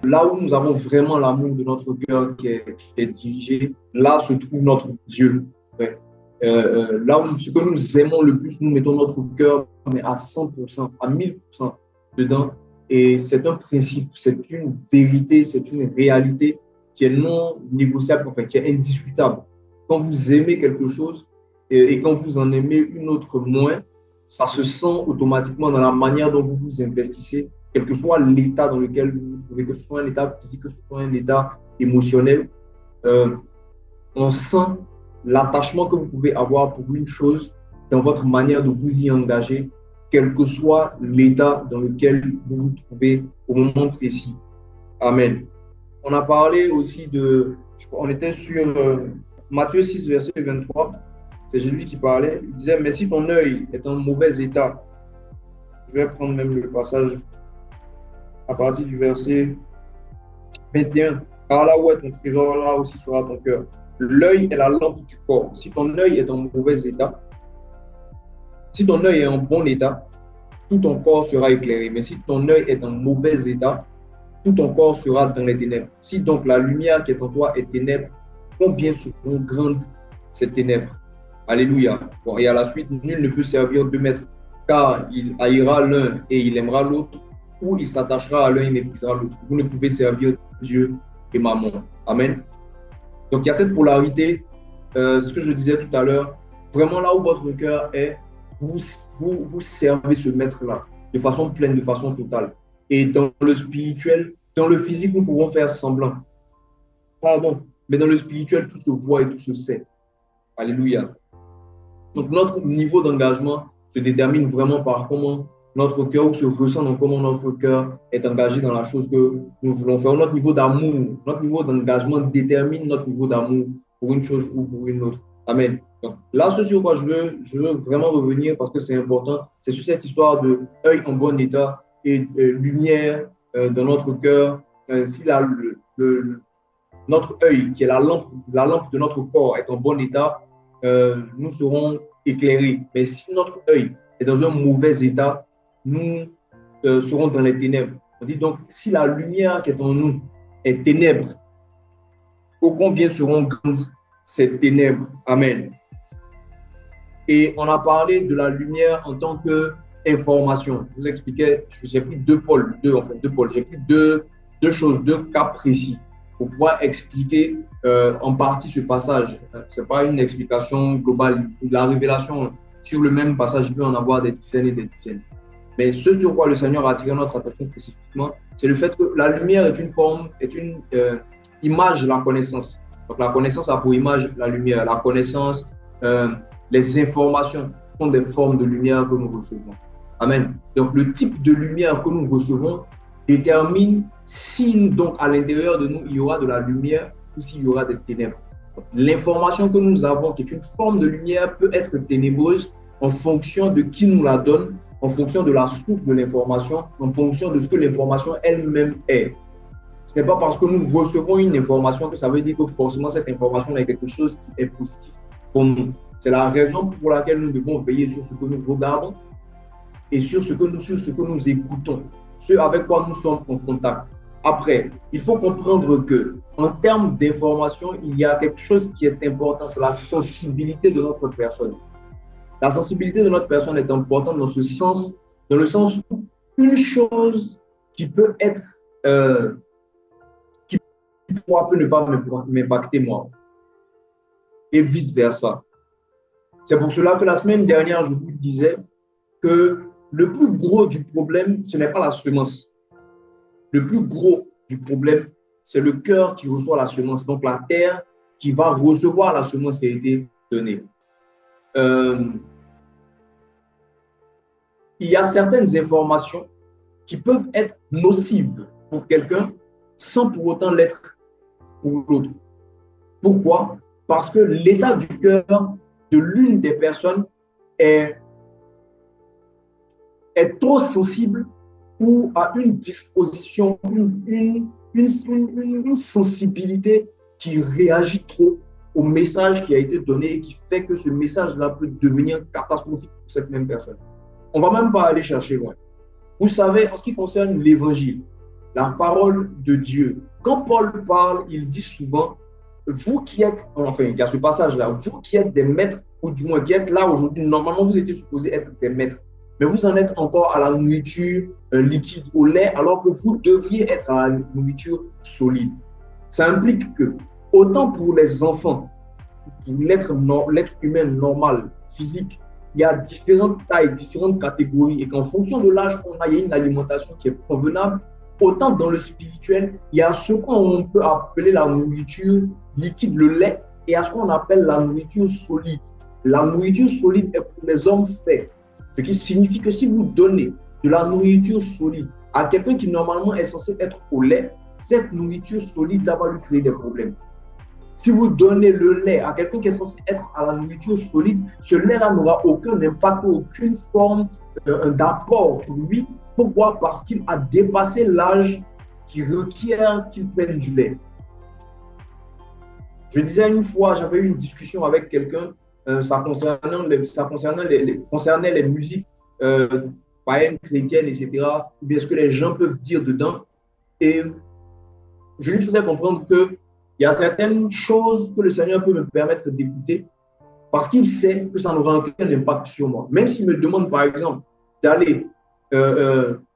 là où nous avons vraiment l'amour de notre cœur qui est dirigé, là se trouve notre Dieu. Ouais. Là où ce que nous aimons le plus, nous mettons notre cœur mais à 100%, à 1000% dedans. Et c'est un principe, c'est une vérité, c'est une réalité qui est non négociable, enfin, qui est indiscutable. Quand vous aimez quelque chose et quand vous en aimez une autre moins, ça se sent automatiquement dans la manière dont vous vous investissez, quel que soit l'état dans lequel vous vous trouvez, que ce soit un état physique, que ce soit un état émotionnel. Euh, on sent l'attachement que vous pouvez avoir pour une chose dans votre manière de vous y engager, quel que soit l'état dans lequel vous vous trouvez au moment précis. Amen. On a parlé aussi on était sur Matthieu 6, verset 23. C'est Jésus qui parlait. Il disait, mais si ton œil est en mauvais état, je vais prendre même le passage à partir du verset 21. Car là où est ton trésor, là aussi sera ton cœur. L'œil est la lampe du corps. Si ton œil est en mauvais état, si ton œil est en bon état, tout ton corps sera éclairé. Mais si ton œil est en mauvais état, tout ton corps sera dans les ténèbres. Si donc la lumière qui est en toi est ténèbre, combien seront grandes ces ténèbres? Alléluia. Bon, et à la suite, nul ne peut servir deux maîtres, car il haïra l'un et il aimera l'autre, ou il s'attachera à l'un et méprisera l'autre. Vous ne pouvez servir Dieu et Mammon. Amen. Donc il y a cette polarité, ce que je disais tout à l'heure, vraiment là où votre cœur est, vous servez ce maître-là de façon pleine, de façon totale. Et dans le spirituel, dans le physique, nous pouvons faire semblant. Pardon, mais dans le spirituel, tout se voit et tout se sait. Alléluia. Donc notre niveau d'engagement se détermine vraiment par comment notre cœur, ou se ressent dans comment notre cœur est engagé dans la chose que nous voulons faire. Notre niveau d'amour, notre niveau d'engagement détermine notre niveau d'amour pour une chose ou pour une autre. Amen. Donc, là, ce sur quoi je veux vraiment revenir parce que c'est important, c'est sur cette histoire de œil en bon état et lumière dans notre cœur. Si notre œil, qui est la lampe de notre corps, est en bon état, nous serons éclairés. Mais si notre œil est dans un mauvais état, nous serons dans les ténèbres. On dit donc, si la lumière qui est en nous est ténèbre, ô combien seront grandes ces ténèbres. Amen. Et on a parlé de la lumière en tant qu'information. Je vous expliquais, j'ai pris deux pôles, j'ai pris deux choses, deux cas précis pour pouvoir expliquer en partie ce passage. Ce n'est pas une explication globale. La révélation sur le même passage, il peut en avoir des dizaines et des dizaines. Mais ce sur quoi le Seigneur a attiré notre attention spécifiquement, c'est le fait que la lumière est une image de la connaissance. Donc la connaissance a pour image la lumière. La connaissance, les informations sont des formes de lumière que nous recevons. Amen. Donc le type de lumière que nous recevons détermine si donc à l'intérieur de nous il y aura de la lumière ou s'il y aura des ténèbres. L'information que nous avons, qui est une forme de lumière, peut être ténébreuse en fonction de qui nous la donne, en fonction de la source de l'information, en fonction de ce que l'information elle-même est. Ce n'est pas parce que nous recevons une information que ça veut dire que forcément cette information est quelque chose qui est positif pour nous. C'est la raison pour laquelle nous devons veiller sur ce que nous regardons et sur ce que nous écoutons, ce avec quoi nous sommes en contact. Après, il faut comprendre que en termes d'information, il y a quelque chose qui est important, c'est la sensibilité de notre personne. La sensibilité de notre personne est importante dans le sens où une chose qui peut être, qui peut ne pas m'impacter moi, et vice-versa. C'est pour cela que la semaine dernière, je vous disais que le plus gros du problème, ce n'est pas la semence. Le plus gros du problème, c'est le cœur qui reçoit la semence, donc la terre qui va recevoir la semence qui a été donnée. Il y a certaines informations qui peuvent être nocives pour quelqu'un sans pour autant l'être pour l'autre. Pourquoi? Parce que l'état du cœur de l'une des personnes est trop sensible ou a une disposition, une sensibilité qui réagit trop au message qui a été donné et qui fait que ce message-là peut devenir catastrophique pour cette même personne. On ne va même pas aller chercher loin. Vous savez, en ce qui concerne l'évangile, la parole de Dieu. Quand Paul parle, il dit souvent, vous qui êtes, enfin, il y a ce passage-là, vous qui êtes des maîtres, ou du moins qui êtes là aujourd'hui, normalement, vous étiez supposés être des maîtres, mais vous en êtes encore à la nourriture liquide, au lait, alors que vous devriez être à la nourriture solide. Ça implique que, autant pour les enfants, pour l'être humain normal, physique, il y a différentes tailles, différentes catégories, et qu'en fonction de l'âge qu'on a, il y a une alimentation qui est convenable. Autant dans le spirituel, il y a ce qu'on peut appeler la nourriture liquide, le lait, et à ce qu'on appelle la nourriture solide. La nourriture solide est pour les hommes faits, ce qui signifie que si vous donnez de la nourriture solide à quelqu'un qui normalement est censé être au lait, cette nourriture solide va lui créer des problèmes. Si vous donnez le lait à quelqu'un qui est censé être à la nourriture solide, ce lait-là n'aura aucun impact, aucune forme d'apport pour lui. Pourquoi? Parce qu'il a dépassé l'âge qui requiert qu'il prenne du lait. Je disais une fois, j'avais eu une discussion avec quelqu'un, ça concernait les musiques païennes, chrétiennes, etc., ou bien ce que les gens peuvent dire dedans. Et je lui faisais comprendre que il y a certaines choses que le Seigneur peut me permettre d'écouter parce qu'il sait que ça n'aura aucun impact sur moi. Même s'il me demande, par exemple, d'aller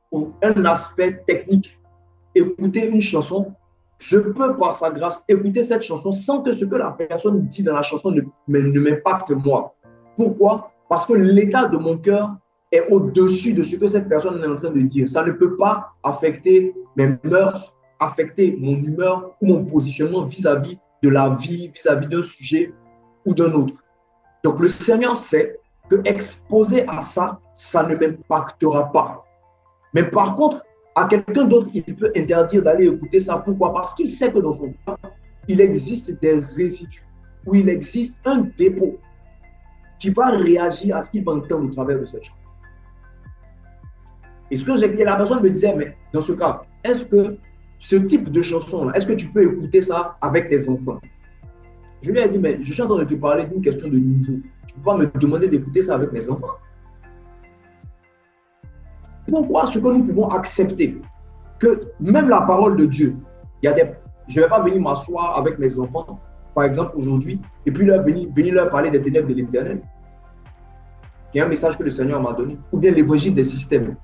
pour un aspect technique, écouter une chanson, je peux, par sa grâce, écouter cette chanson sans que ce que la personne dit dans la chanson ne m'impacte moi. Pourquoi? Parce que l'état de mon cœur est au-dessus de ce que cette personne est en train de dire. Ça ne peut pas affecter mes mœurs, affecter mon humeur ou mon positionnement vis-à-vis de la vie, vis-à-vis d'un sujet ou d'un autre. Donc, le Seigneur sait que exposé à ça, ça ne m'impactera pas. Mais par contre, à quelqu'un d'autre, il peut interdire d'aller écouter ça. Pourquoi? Parce qu'il sait que dans son cœur, il existe des résidus, ou il existe un dépôt qui va réagir à ce qu'il va entendre au travers de cette chose. Et ce que j'ai dit, la personne me disait, mais dans ce cas, est-ce que ce type de chanson-là, est-ce que tu peux écouter ça avec tes enfants? Je lui ai dit, mais je suis en train de te parler d'une question de niveau. Tu ne peux pas me demander d'écouter ça avec mes enfants. Pourquoi ce que nous pouvons accepter que même la parole de Dieu, je ne vais pas venir m'asseoir avec mes enfants, par exemple aujourd'hui, et puis venir leur parler des ténèbres de l'Éternel, qui est un message que le Seigneur m'a donné, ou bien l'évangile des systèmes,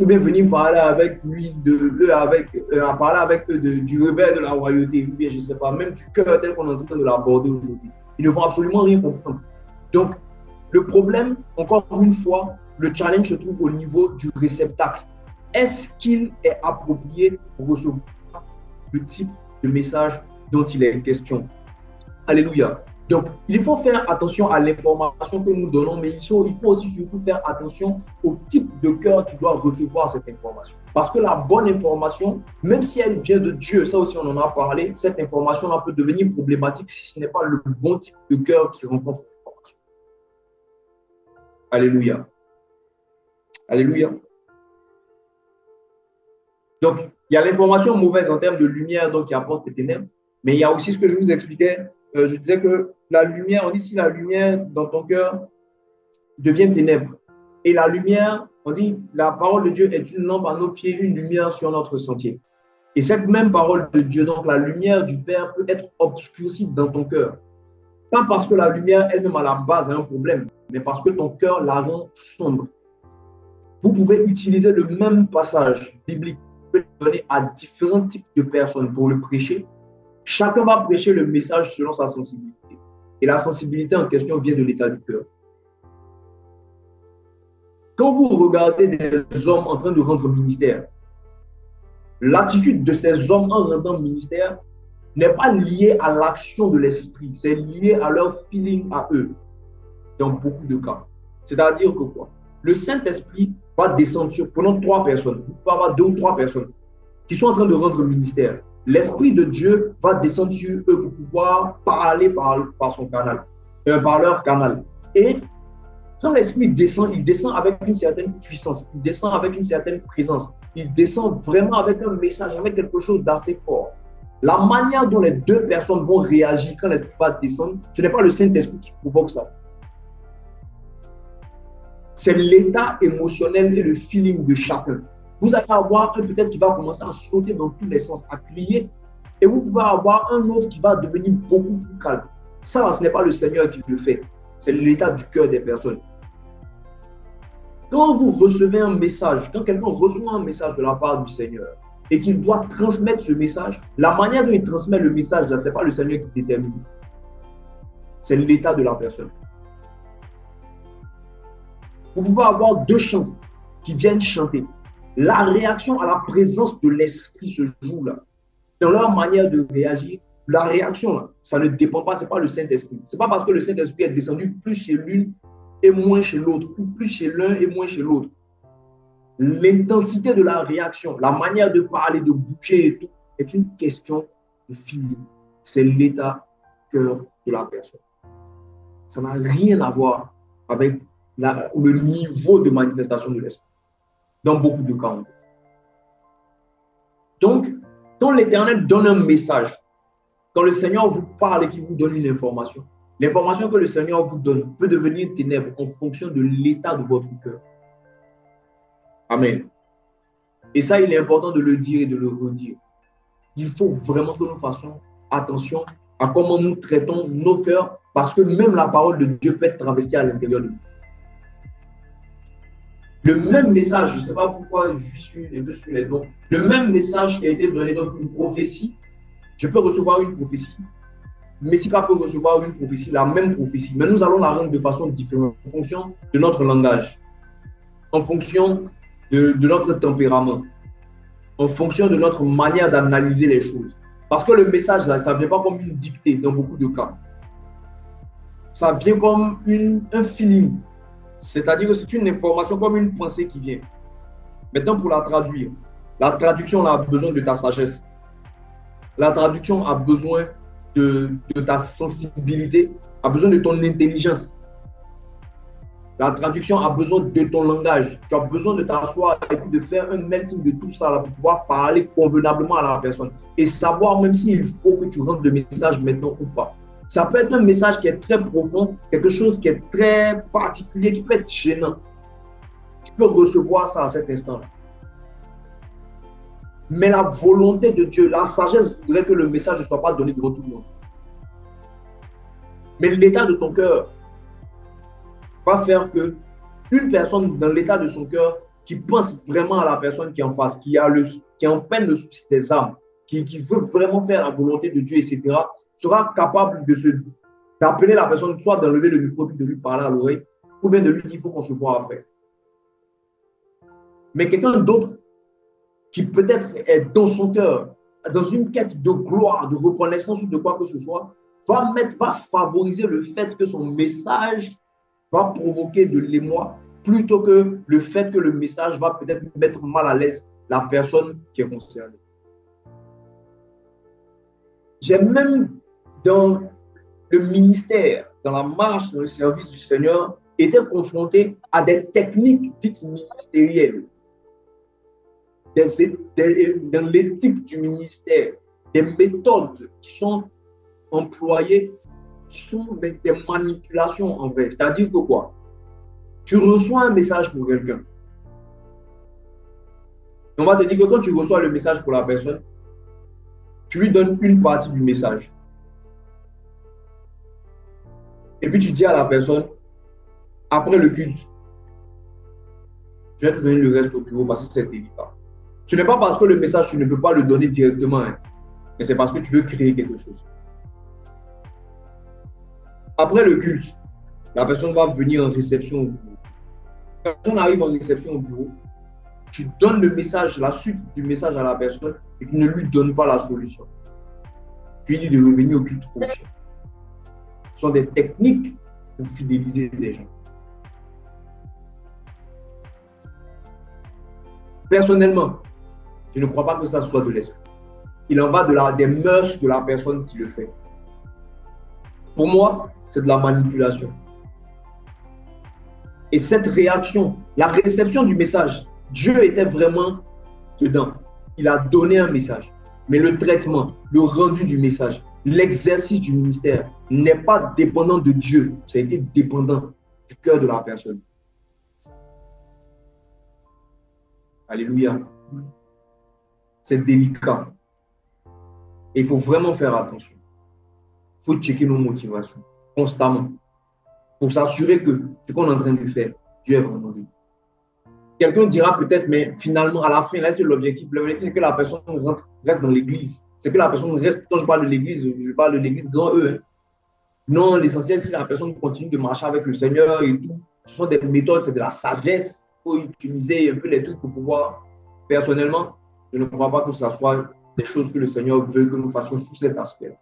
ou bien venir parler avec lui, parler avec eux du réveil de la royauté, ou bien je ne sais pas, même du cœur tel qu'on est en train de l'aborder aujourd'hui. Ils ne vont absolument rien comprendre. Donc, le problème, encore une fois, le challenge se trouve au niveau du réceptacle. Est-ce qu'il est approprié pour recevoir le type de message dont il est question? Alléluia. Donc, il faut faire attention à l'information que nous donnons, mais il faut aussi surtout faire attention au type de cœur qui doit recevoir cette information. Parce que la bonne information, même si elle vient de Dieu, ça aussi on en a parlé, cette information-là peut devenir problématique si ce n'est pas le bon type de cœur qui rencontre l'information. Alléluia. Alléluia. Donc, il y a l'information mauvaise en termes de lumière donc, qui apporte les ténèbres, mais il y a aussi ce que je vous expliquais. Je disais que la lumière, on dit si la lumière dans ton cœur devient ténèbres. Et la lumière, on dit la parole de Dieu est une lampe à nos pieds, une lumière sur notre sentier. Et cette même parole de Dieu, donc la lumière du Père, peut être obscurcie dans ton cœur. Pas parce que la lumière elle-même à la base a un problème, mais parce que ton cœur la rend sombre. Vous pouvez utiliser le même passage biblique, vous pouvez le donner à différents types de personnes pour le prêcher. Chacun va prêcher le message selon sa sensibilité. Et la sensibilité en question vient de l'état du cœur. Quand vous regardez des hommes en train de rendre ministère, l'attitude de ces hommes en rendant ministère n'est pas liée à l'action de l'esprit, c'est lié à leur feeling à eux, dans beaucoup de cas. C'est-à-dire que quoi? Le Saint-Esprit va descendre sur, prenons 3 personnes, vous pouvez avoir 2 ou 3 personnes qui sont en train de rendre ministère. L'Esprit de Dieu va descendre sur eux pour pouvoir parler par son canal, par leur canal. Et quand l'Esprit descend, il descend avec une certaine puissance, il descend avec une certaine présence, il descend vraiment avec un message, avec quelque chose d'assez fort. La manière dont les 2 personnes vont réagir quand l'Esprit va descendre, ce n'est pas le Saint-Esprit qui provoque ça. C'est l'état émotionnel et le feeling de chacun. Vous allez avoir un peut-être qui va commencer à sauter dans tous les sens, à crier, et vous pouvez avoir un autre qui va devenir beaucoup plus calme. Ça, ce n'est pas le Seigneur qui le fait, c'est l'état du cœur des personnes. Quand vous recevez un message, quand quelqu'un reçoit un message de la part du Seigneur et qu'il doit transmettre ce message, la manière dont il transmet le message, ce n'est pas le Seigneur qui détermine. C'est l'état de la personne. Vous pouvez avoir deux chants qui viennent chanter. La réaction à la présence de l'Esprit ce jour-là, dans leur manière de réagir, la réaction, là, ça ne dépend pas, ce n'est pas le Saint-Esprit. Ce n'est pas parce que le Saint-Esprit est descendu plus chez l'une et moins chez l'autre, ou plus chez l'un et moins chez l'autre. L'intensité de la réaction, la manière de parler, de bouger et tout, est une question de feeling. C'est l'état du cœur de la personne. Ça n'a rien à voir avec le niveau de manifestation de l'esprit. Dans beaucoup de cas. Donc, quand l'Éternel donne un message, quand le Seigneur vous parle et qu'il vous donne une information, l'information que le Seigneur vous donne peut devenir ténèbres en fonction de l'état de votre cœur. Amen. Et ça, il est important de le dire et de le redire. Il faut vraiment que nous fassions attention à comment nous traitons nos cœurs, parce que même la parole de Dieu peut être travestie à l'intérieur de nous. Le même message, je ne sais pas pourquoi je suis un peu sur les dons, le même message qui a été donné dans une prophétie, je peux recevoir une prophétie, Messika peut recevoir une prophétie, la même prophétie, mais nous allons la rendre de façon différente en fonction de notre langage, en fonction de notre tempérament, en fonction de notre manière d'analyser les choses. Parce que le message, là, ça ne vient pas comme une dictée dans beaucoup de cas. Ça vient comme un feeling. C'est-à-dire que c'est une information comme une pensée qui vient. Maintenant, pour la traduire, la traduction a besoin de ta sagesse. La traduction a besoin de ta sensibilité, a besoin de ton intelligence. La traduction a besoin de ton langage. Tu as besoin de t'asseoir et puis de faire un melting de tout ça là, pour pouvoir parler convenablement à la personne et savoir même s'il faut que tu rentres le message maintenant ou pas. Ça peut être un message qui est très profond, quelque chose qui est très particulier, qui peut être gênant. Tu peux recevoir ça à cet instant-là. Mais la volonté de Dieu, la sagesse voudrait que le message ne soit pas donné devant tout le monde. Mais l'état de ton cœur va faire que une personne dans l'état de son cœur qui pense vraiment à la personne qui est en face, qui est en peine le souci des âmes, qui veut vraiment faire la volonté de Dieu, etc., sera capable d'appeler la personne, soit d'enlever le micro et de lui parler à l'oreille, ou bien de lui dire qu'il faut qu'on se voit après. Mais quelqu'un d'autre qui peut-être est dans son cœur, dans une quête de gloire, de reconnaissance ou de quoi que ce soit, va favoriser le fait que son message va provoquer de l'émoi plutôt que le fait que le message va peut-être mettre mal à l'aise la personne qui est concernée. J'ai même dans le ministère, dans la marche, dans le service du Seigneur, été confronté à des techniques dites ministérielles. Dans l'éthique du ministère, des méthodes qui sont employées, qui sont des manipulations en vrai. C'est-à-dire que quoi? Tu reçois un message pour quelqu'un. On va te dire que quand tu reçois le message pour la personne, tu lui donnes une partie du message. Et puis tu dis à la personne, après le culte, je vais te donner le reste au bureau parce que c'est délicat. Ce n'est pas parce que le message, tu ne peux pas le donner directement, hein, mais c'est parce que tu veux créer quelque chose. Après le culte, la personne va venir en réception au bureau. Quand la personne arrive en réception au bureau, tu donnes le message, la suite du message à la personne et tu ne lui donnes pas la solution. Tu lui dis de revenir au culte prochain. Ce sont des techniques pour fidéliser les gens. Personnellement, je ne crois pas que ça soit de l'esprit. Il en va des mœurs de la personne qui le fait. Pour moi, c'est de la manipulation. Et cette réaction, la réception du message, Dieu était vraiment dedans. Il a donné un message. Mais le traitement, le rendu du message, l'exercice du ministère n'est pas dépendant de Dieu. Ça a été dépendant du cœur de la personne. Alléluia. C'est délicat. Et il faut vraiment faire attention. Il faut checker nos motivations constamment pour s'assurer que ce qu'on est en train de faire, Dieu est vraiment lui. Quelqu'un dira peut-être, mais finalement, à la fin, là, c'est l'objectif. L'objectif, c'est que la personne reste dans l'église. C'est que la personne reste, quand je parle de l'église, je parle de l'église grand E. Hein. Non, l'essentiel, c'est que la personne continue de marcher avec le Seigneur et tout. Ce sont des méthodes, c'est de la sagesse. Il faut utiliser un peu les trucs pour pouvoir. Personnellement, je ne crois pas que ce soit des choses que le Seigneur veut que nous fassions sous cet aspect.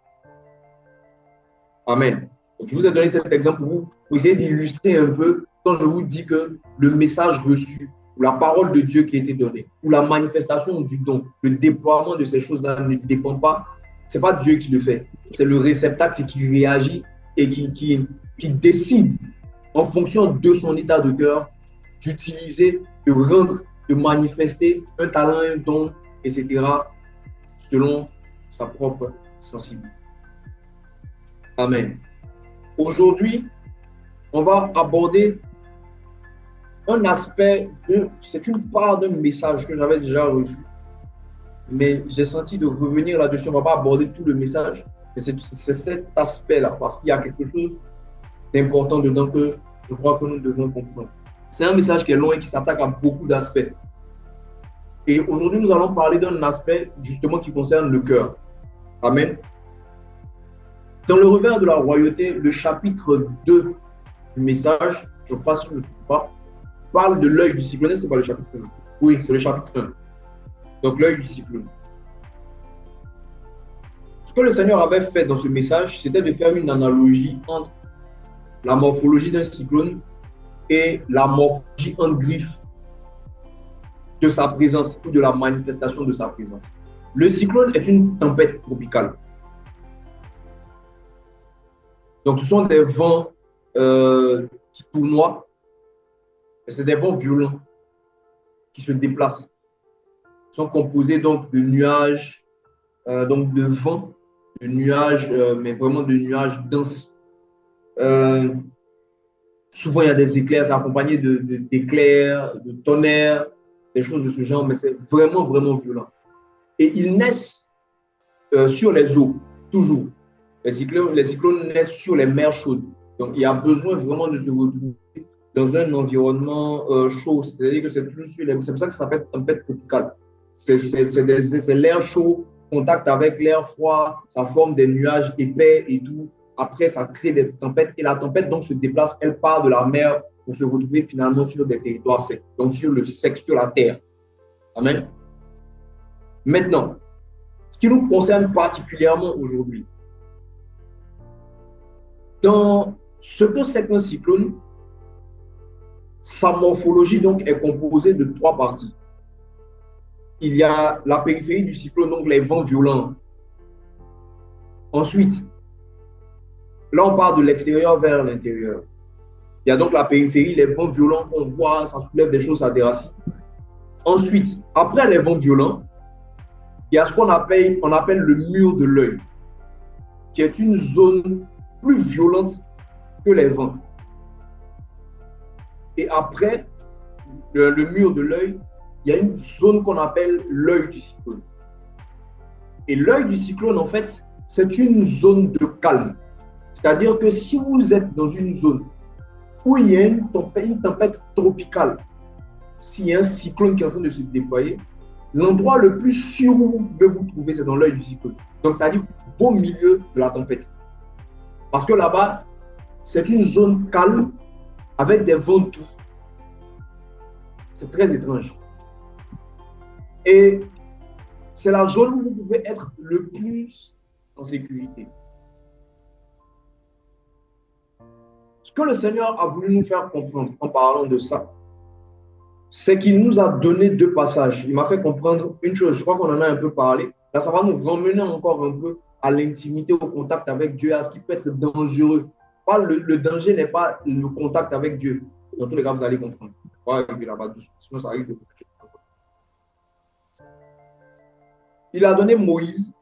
Amen. Donc, je vous ai donné cet exemple pour essayer d'illustrer un peu quand je vous dis que le message reçu, ou la parole de Dieu qui a été donnée, ou la manifestation du don, le déploiement de ces choses-là ne dépend pas, ce n'est pas Dieu qui le fait, c'est le réceptacle qui réagit et qui décide en fonction de son état de cœur d'utiliser, de rendre, de manifester un talent, un don, etc., selon sa propre sensibilité. Amen. Aujourd'hui, on va aborder un aspect c'est une part d'un message que j'avais déjà reçu, mais j'ai senti de revenir là-dessus. On ne va pas aborder tout le message, mais c'est cet aspect-là, parce qu'il y a quelque chose d'important dedans que je crois que nous devons comprendre. C'est un message qui est long et qui s'attaque à beaucoup d'aspects. Et aujourd'hui, nous allons parler d'un aspect justement qui concerne le cœur. Amen. Dans le revers de la royauté, le chapitre 2 du message, je crois si je ne me trompe pas, parle de l'œil du cyclone. C'est pas le chapitre 1. Oui, c'est le chapitre 1. Donc l'œil du cyclone. Ce que le Seigneur avait fait dans ce message, c'était de faire une analogie entre la morphologie d'un cyclone et la morphologie en griffe de sa présence ou de la manifestation de sa présence. Le cyclone est une tempête tropicale. Donc ce sont des vents qui tournoient, et c'est des vents violents qui se déplacent. Ils sont composés donc de nuages, donc de vent, de nuages, mais vraiment de nuages denses. Souvent, il y a des éclairs, c'est accompagné d'éclairs, de tonnerres, des choses de ce genre, mais c'est vraiment, vraiment violent. Et ils naissent sur les eaux, toujours. Les cyclones naissent sur les mers chaudes. Donc, il y a besoin vraiment de se retrouver dans un environnement chaud. C'est-à-dire que c'est toujours sur les... C'est pour ça que ça s'appelle tempête tropicale. C'est l'air chaud, contact avec l'air froid, ça forme des nuages épais et tout. Après, ça crée des tempêtes. Et la tempête, donc, se déplace, elle part de la mer pour se retrouver finalement sur des territoires secs. Donc, sur le sec, sur la terre. Amen. Maintenant, ce qui nous concerne particulièrement aujourd'hui, dans ce que c'est qu'un cyclone, sa morphologie donc est composée de 3 parties. Il y a la périphérie du cyclone, donc les vents violents. Ensuite, là on part de l'extérieur vers l'intérieur. Il y a donc la périphérie, les vents violents qu'on voit, ça soulève des choses, ça déracine. Ensuite, après les vents violents, il y a ce qu'on appelle le mur de l'œil, qui est une zone plus violente que les vents. Et après le mur de l'œil, il y a une zone qu'on appelle l'œil du cyclone. Et l'œil du cyclone, en fait, c'est une zone de calme. C'est-à-dire que si vous êtes dans une zone où il y a une tempête tropicale, s'il y a un cyclone qui est en train de se déployer, l'endroit le plus sûr où vous pouvez vous trouver, c'est dans l'œil du cyclone. Donc, c'est-à-dire au milieu de la tempête. Parce que là-bas, c'est une zone calme avec des vents doux. C'est très étrange. Et c'est la zone où vous pouvez être le plus en sécurité. Ce que le Seigneur a voulu nous faire comprendre en parlant de ça, c'est qu'il nous a donné 2 passages. Il m'a fait comprendre une chose, je crois qu'on en a un peu parlé. Là, ça va nous ramener encore un peu à l'intimité, au contact avec Dieu, à ce qui peut être dangereux. Le danger n'est pas le contact avec Dieu. Dans tous les cas, vous allez comprendre. Sinon, ça risque de... Il a donné Moïse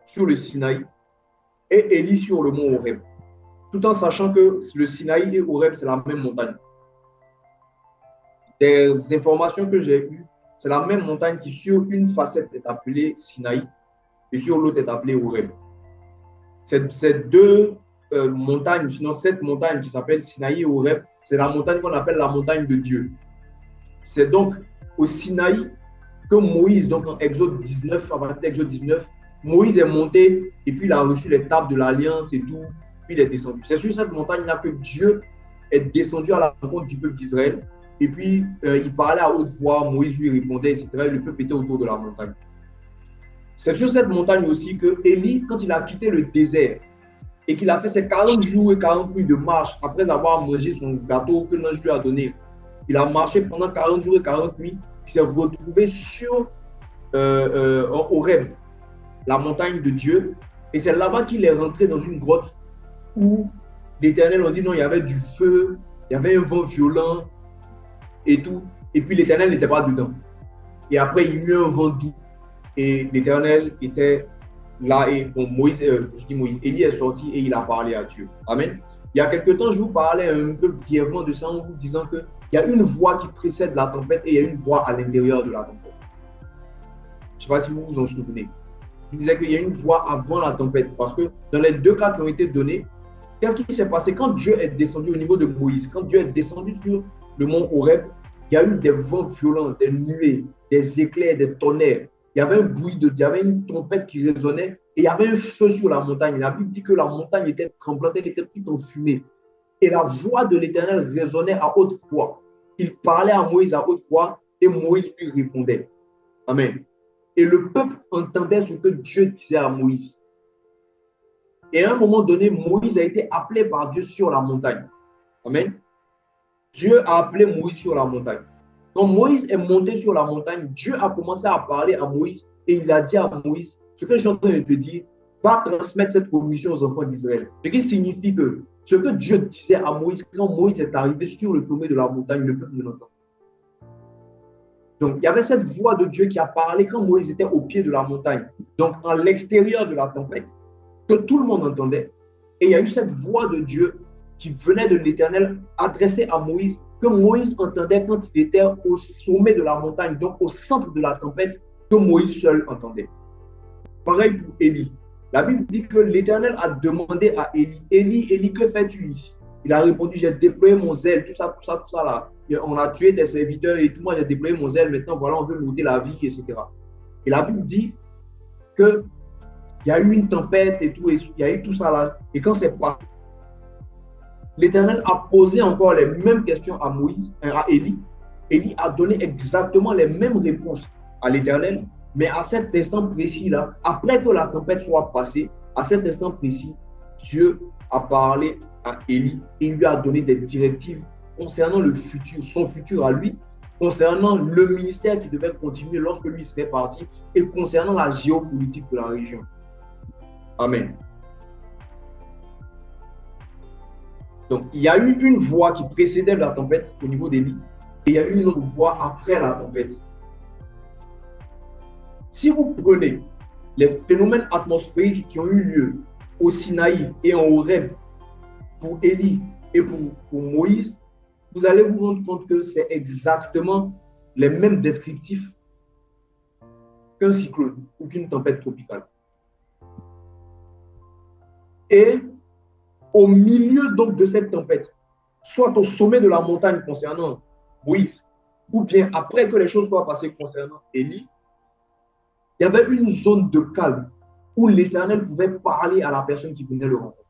sur le Sinaï et Élie sur le mont Horeb, tout en sachant que le Sinaï et Horeb, c'est la même montagne. des informations que j'ai eues, c'est la même montagne qui, sur une facette, est appelée Sinaï et sur l'autre est appelée Horeb. Ces deux montagnes, sinon cette montagne qui s'appelle Sinaï et Horeb, c'est la montagne qu'on appelle la montagne de Dieu. C'est donc au Sinaï que Moïse, donc en Exode 19, à partir d'Exode 19, Moïse est monté et puis il a reçu les tables de l'Alliance et tout, puis il est descendu. C'est sur cette montagne-là que Dieu est descendu à la rencontre du peuple d'Israël. Et puis, il parlait à haute voix, Moïse lui répondait, etc. Et le peuple était autour de la montagne. C'est sur cette montagne aussi que Élie, quand il a quitté le désert et qu'il a fait ses 40 jours et 40 nuits de marche après avoir mangé son gâteau que l'ange lui a donné, il a marché pendant 40 jours et 40 nuits, il s'est retrouvé sur Horeb, la montagne de Dieu. Et c'est là-bas qu'il est rentré dans une grotte où l'Éternel, on dit non, il y avait du feu, il y avait un vent violent et tout. Et puis l'Éternel n'était pas dedans. Et après, il y a eu un vent doux. Et l'Éternel était là. Et bon, Élie est sorti et il a parlé à Dieu. Amen. Il y a quelque temps, je vous parlais un peu brièvement de ça en vous disant qu'il y a une voix qui précède la tempête et il y a une voix à l'intérieur de la tempête. Je ne sais pas si vous vous en souvenez. Je disais qu'il y a une voix avant la tempête parce que dans les deux cas qui ont été donnés, qu'est-ce qui s'est passé quand Dieu est descendu au niveau de Moïse? Quand Dieu est descendu sur le mont Horeb, il y a eu des vents violents, des nuées, des éclairs, des tonnerres. Il y avait un bruit, il y avait une trompette qui résonnait et il y avait un feu sur la montagne. La Bible dit que la montagne était tremblante, elle était toute en fumée. Et la voix de l'Éternel résonnait à haute voix. Il parlait à Moïse à haute voix et Moïse lui répondait. Amen. Et le peuple entendait ce que Dieu disait à Moïse. Et à un moment donné, Moïse a été appelé par Dieu sur la montagne. Amen. Dieu a appelé Moïse sur la montagne. Quand Moïse est monté sur la montagne, Dieu a commencé à parler à Moïse et il a dit à Moïse, ce que je suis en train de te dire, va transmettre cette commission aux enfants d'Israël. Ce qui signifie que ce que Dieu disait à Moïse, quand Moïse est arrivé sur le sommet de la montagne, le peuple ne l'entend. Donc, il y avait cette voix de Dieu qui a parlé quand Moïse était au pied de la montagne, donc à l'extérieur de la tempête, que tout le monde entendait. Et il y a eu cette voix de Dieu qui venait de l'Éternel adressée à Moïse, que Moïse entendait quand il était au sommet de la montagne, donc au centre de la tempête, que Moïse seul entendait. Pareil pour Élie. La Bible dit que l'Éternel a demandé à Élie, Élie, que fais-tu ici? Il a répondu, j'ai déployé mon zèle, tout ça là. On a tué des serviteurs et tout, moi j'ai déployé mon zèle, maintenant voilà, on veut m'ôter la vie, etc. Et la Bible dit qu'il y a eu une tempête et tout, et il y a eu tout ça là. Et quand c'est pas, l'Éternel a posé encore les mêmes questions à Moïse, à Élie. Élie a donné exactement les mêmes réponses à l'Éternel, mais à cet instant précis-là, après que la tempête soit passée, à cet instant précis, Dieu a parlé à Élie et lui a donné des directives concernant le futur, son futur à lui, concernant le ministère qui devait continuer lorsque lui serait parti et concernant la géopolitique de la région. Amen. Donc, il y a eu une voix qui précédait la tempête au niveau d'Élie et il y a eu une autre voix après la tempête. Si vous prenez les phénomènes atmosphériques qui ont eu lieu au Sinaï et en Horeb pour Élie et pour Moïse, vous allez vous rendre compte que c'est exactement les mêmes descriptifs qu'un cyclone ou qu'une tempête tropicale. Et au milieu donc de cette tempête, soit au sommet de la montagne concernant Moïse, ou bien après que les choses soient passées concernant Élie, il y avait une zone de calme où l'Éternel pouvait parler à la personne qui venait le rencontrer.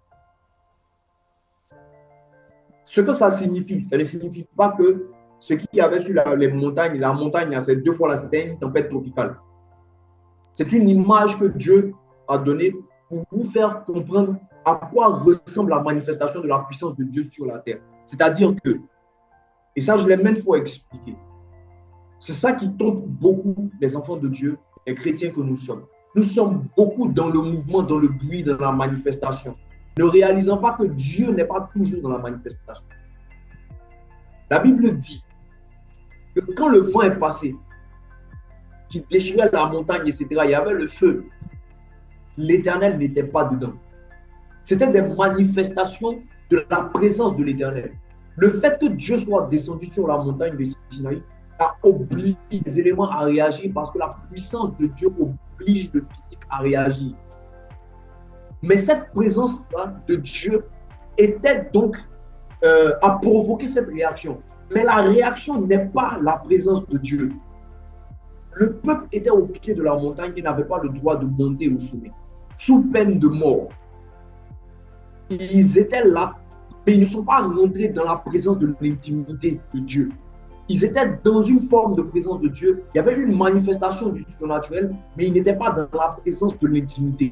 Ce que ça signifie, ça ne signifie pas que ce qu'il y avait sur les montagnes, la montagne, ces deux fois-là, c'était une tempête tropicale. C'est une image que Dieu a donnée pour vous faire comprendre à quoi ressemble la manifestation de la puissance de Dieu sur la terre. C'est-à-dire que, et ça je l'ai maintes fois expliqué, c'est ça qui tombe beaucoup les enfants de Dieu, les chrétiens que nous sommes. Nous sommes beaucoup dans le mouvement, dans le bruit, dans la manifestation, ne réalisant pas que Dieu n'est pas toujours dans la manifestation. La Bible dit que quand le vent est passé, qui déchirait la montagne, etc., il y avait le feu. L'Éternel n'était pas dedans. C'était des manifestations de la présence de l'Éternel. Le fait que Dieu soit descendu sur la montagne de Sinaï a obligé les éléments à réagir parce que la puissance de Dieu oblige le physique à réagir. Mais cette présence-là de Dieu était donc a provoqué cette réaction. Mais la réaction n'est pas la présence de Dieu. Le peuple était au pied de la montagne et n'avait pas le droit de monter au sommet, sous peine de mort. Ils étaient là, mais ils ne sont pas rentrés dans la présence de l'intimité de Dieu. Ils étaient dans une forme de présence de Dieu. Il y avait une manifestation du surnaturel, mais ils n'étaient pas dans la présence de l'intimité.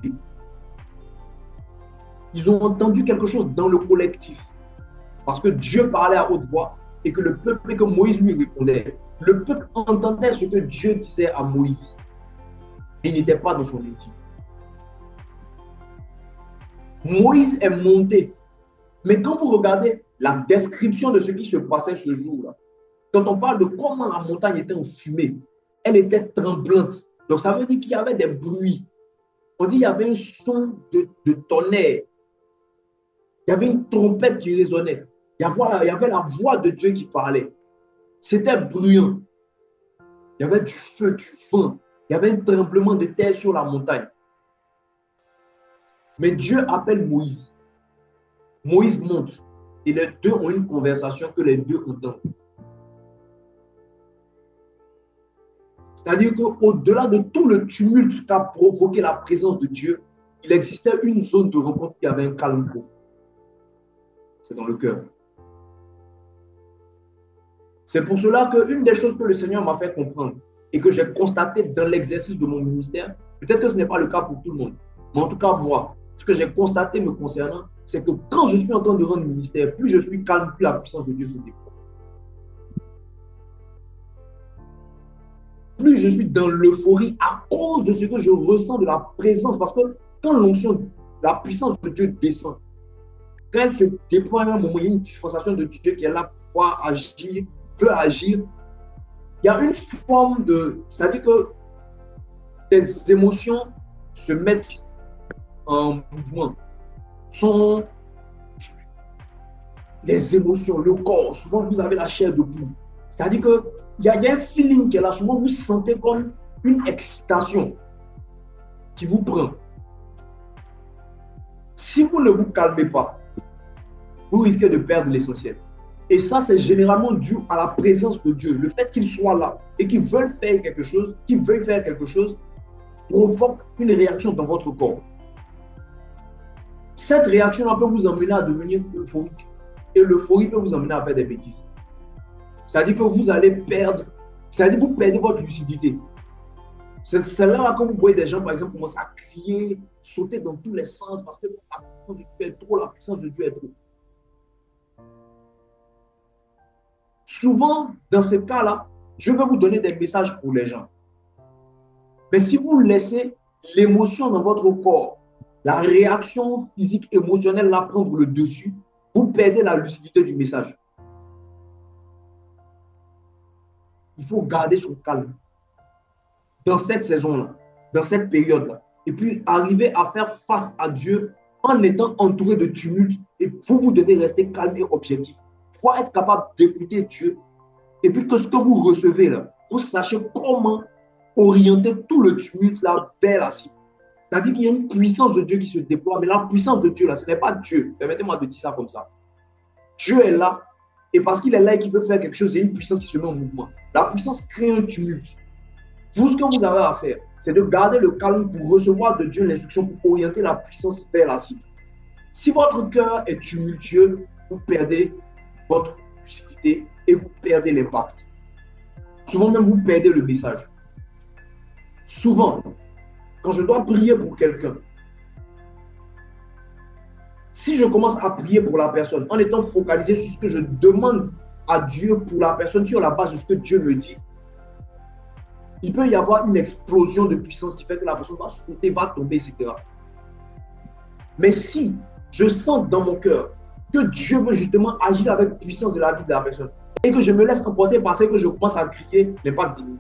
Ils ont entendu quelque chose dans le collectif. Parce que Dieu parlait à haute voix et que le peuple, et que Moïse lui répondait. Le peuple entendait ce que Dieu disait à Moïse. Et il n'était pas dans son intime. Moïse est monté. Mais quand vous regardez la description de ce qui se passait ce jour-là, quand on parle de comment la montagne était en fumée, elle était tremblante. Donc ça veut dire qu'il y avait des bruits. On dit qu'il y avait un son de tonnerre. Il y avait une trompette qui résonnait. Il y avait la voix de Dieu qui parlait. C'était bruyant. Il y avait du feu, du vent. Il y avait un tremblement de terre sur la montagne. Mais Dieu appelle Moïse. Moïse monte. Et les deux ont une conversation que les deux entendent. C'est-à-dire qu'au-delà de tout le tumulte qu'a provoqué la présence de Dieu, il existait une zone de rencontre qui avait un calme profond. C'est dans le cœur. C'est pour cela qu'une des choses que le Seigneur m'a fait comprendre et que j'ai constaté dans l'exercice de mon ministère, peut-être que ce n'est pas le cas pour tout le monde, mais en tout cas moi, ce que j'ai constaté me concernant, c'est que quand je suis en train de rendre ministère, plus je suis calme, plus la puissance de Dieu se déploie. Plus je suis dans l'euphorie à cause de ce que je ressens de la présence, parce que quand l'onction, la puissance de Dieu descend, quand elle se déploie à un moment, il y a une dispensation de Dieu qui est là pour pouvoir agir, peut agir. Il y a une forme de... C'est-à-dire que tes émotions se mettent en mouvement. Sont les émotions, le corps. Souvent, vous avez la chair de poule. C'est-à-dire qu'il y a un feeling qui est là. Souvent, vous sentez comme une excitation qui vous prend. Si vous ne vous calmez pas, vous risquez de perdre l'essentiel. Et ça, c'est généralement dû à la présence de Dieu. Le fait qu'il soit là et qu'il veuille faire quelque chose, provoque une réaction dans votre corps. Cette réaction peut vous emmener à devenir euphorique. Et l'euphorie peut vous emmener à faire des bêtises. C'est-à-dire que vous allez perdre, c'est-à-dire que vous perdez votre lucidité. C'est là que vous voyez des gens, par exemple, commencer à crier, sauter dans tous les sens parce que la puissance de Dieu est trop, la puissance de Dieu est trop. Souvent, dans ce cas-là, Dieu veut vous donner des messages pour les gens. Mais si vous laissez l'émotion dans votre corps, la réaction physique, émotionnelle, là, prendre le dessus, vous perdez la lucidité du message. Il faut garder son calme dans cette saison-là, dans cette période-là. Et puis arriver à faire face à Dieu en étant entouré de tumulte. Et vous devez rester calme et objectif. Il faut être capable d'écouter Dieu. Et puis que ce que vous recevez là, vous sachez comment orienter tout le tumulte là vers la cible. C'est-à-dire qu'il y a une puissance de Dieu qui se déploie, mais la puissance de Dieu là, ce n'est pas Dieu. Permettez-moi de dire ça comme ça. Dieu est là, et parce qu'il est là et qu'il veut faire quelque chose, il y a une puissance qui se met en mouvement. La puissance crée un tumulte. Vous, ce que vous avez à faire, c'est de garder le calme pour recevoir de Dieu l'instruction pour orienter la puissance vers la cible. Si votre cœur est tumultueux, vous perdez votre lucidité et vous perdez l'impact. Souvent même, vous perdez le message. Souvent, quand je dois prier pour quelqu'un, si je commence à prier pour la personne en étant focalisé sur ce que je demande à Dieu pour la personne, sur la base de ce que Dieu me dit, il peut y avoir une explosion de puissance qui fait que la personne va sauter, va tomber, etc. Mais si je sens dans mon cœur que Dieu veut justement agir avec puissance de la vie de la personne et que je me laisse emporter parce que je commence à crier, l'impact diminue.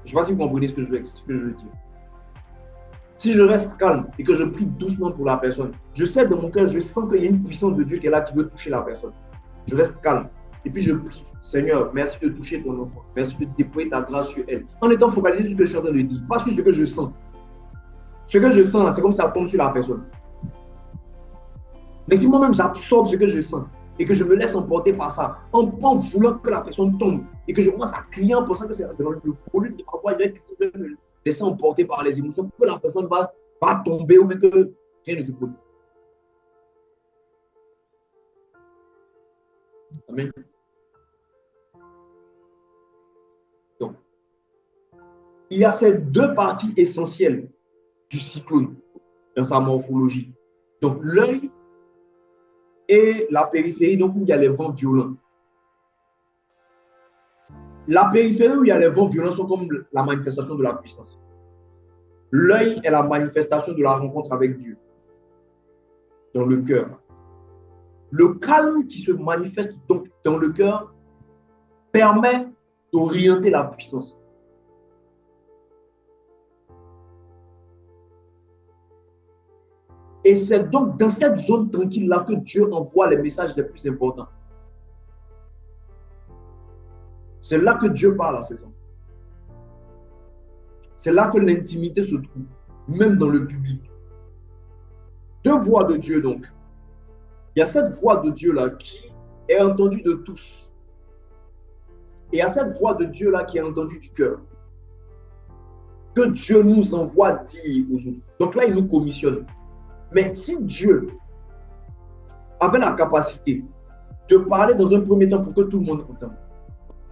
Je ne sais pas si vous comprenez ce que je veux dire. Si je reste calme et que je prie doucement pour la personne, je sais dans mon cœur, je sens qu'il y a une puissance de Dieu qui est là, qui veut toucher la personne. Je reste calme. Et puis je prie, Seigneur, merci de toucher ton enfant. Merci de déployer ta grâce sur elle. En étant focalisé sur ce que je suis en train de dire, pas sur ce que je sens. Ce que je sens, c'est comme si ça tombe sur la personne. Mais si moi-même j'absorbe ce que je sens et que je me laisse emporter par ça, en voulant que la personne tombe et que je commence à crier en pensant que c'est dans le volume de ma voix, je vais me laisser emporter par les émotions, que la personne va tomber ou même que rien ne se produise. Amen. Donc, il y a ces deux parties essentielles du cyclone dans sa morphologie. Donc, l'œil et la périphérie, donc où il y a les vents violents. La périphérie où il y a les vents violents sont comme la manifestation de la puissance. L'œil est la manifestation de la rencontre avec Dieu dans le cœur. Le calme qui se manifeste donc dans le cœur permet d'orienter la puissance. Et c'est donc dans cette zone tranquille-là que Dieu envoie les messages les plus importants. C'est là que Dieu parle à ses enfants. C'est là que l'intimité se trouve, même dans le public. Deux voix de Dieu donc. Il y a cette voix de Dieu-là qui est entendue de tous. Et il y a cette voix de Dieu-là qui est entendue du cœur. Que Dieu nous envoie dire aux autres. Donc là, il nous commissionne. Mais si Dieu avait la capacité de parler dans un premier temps pour que tout le monde entende,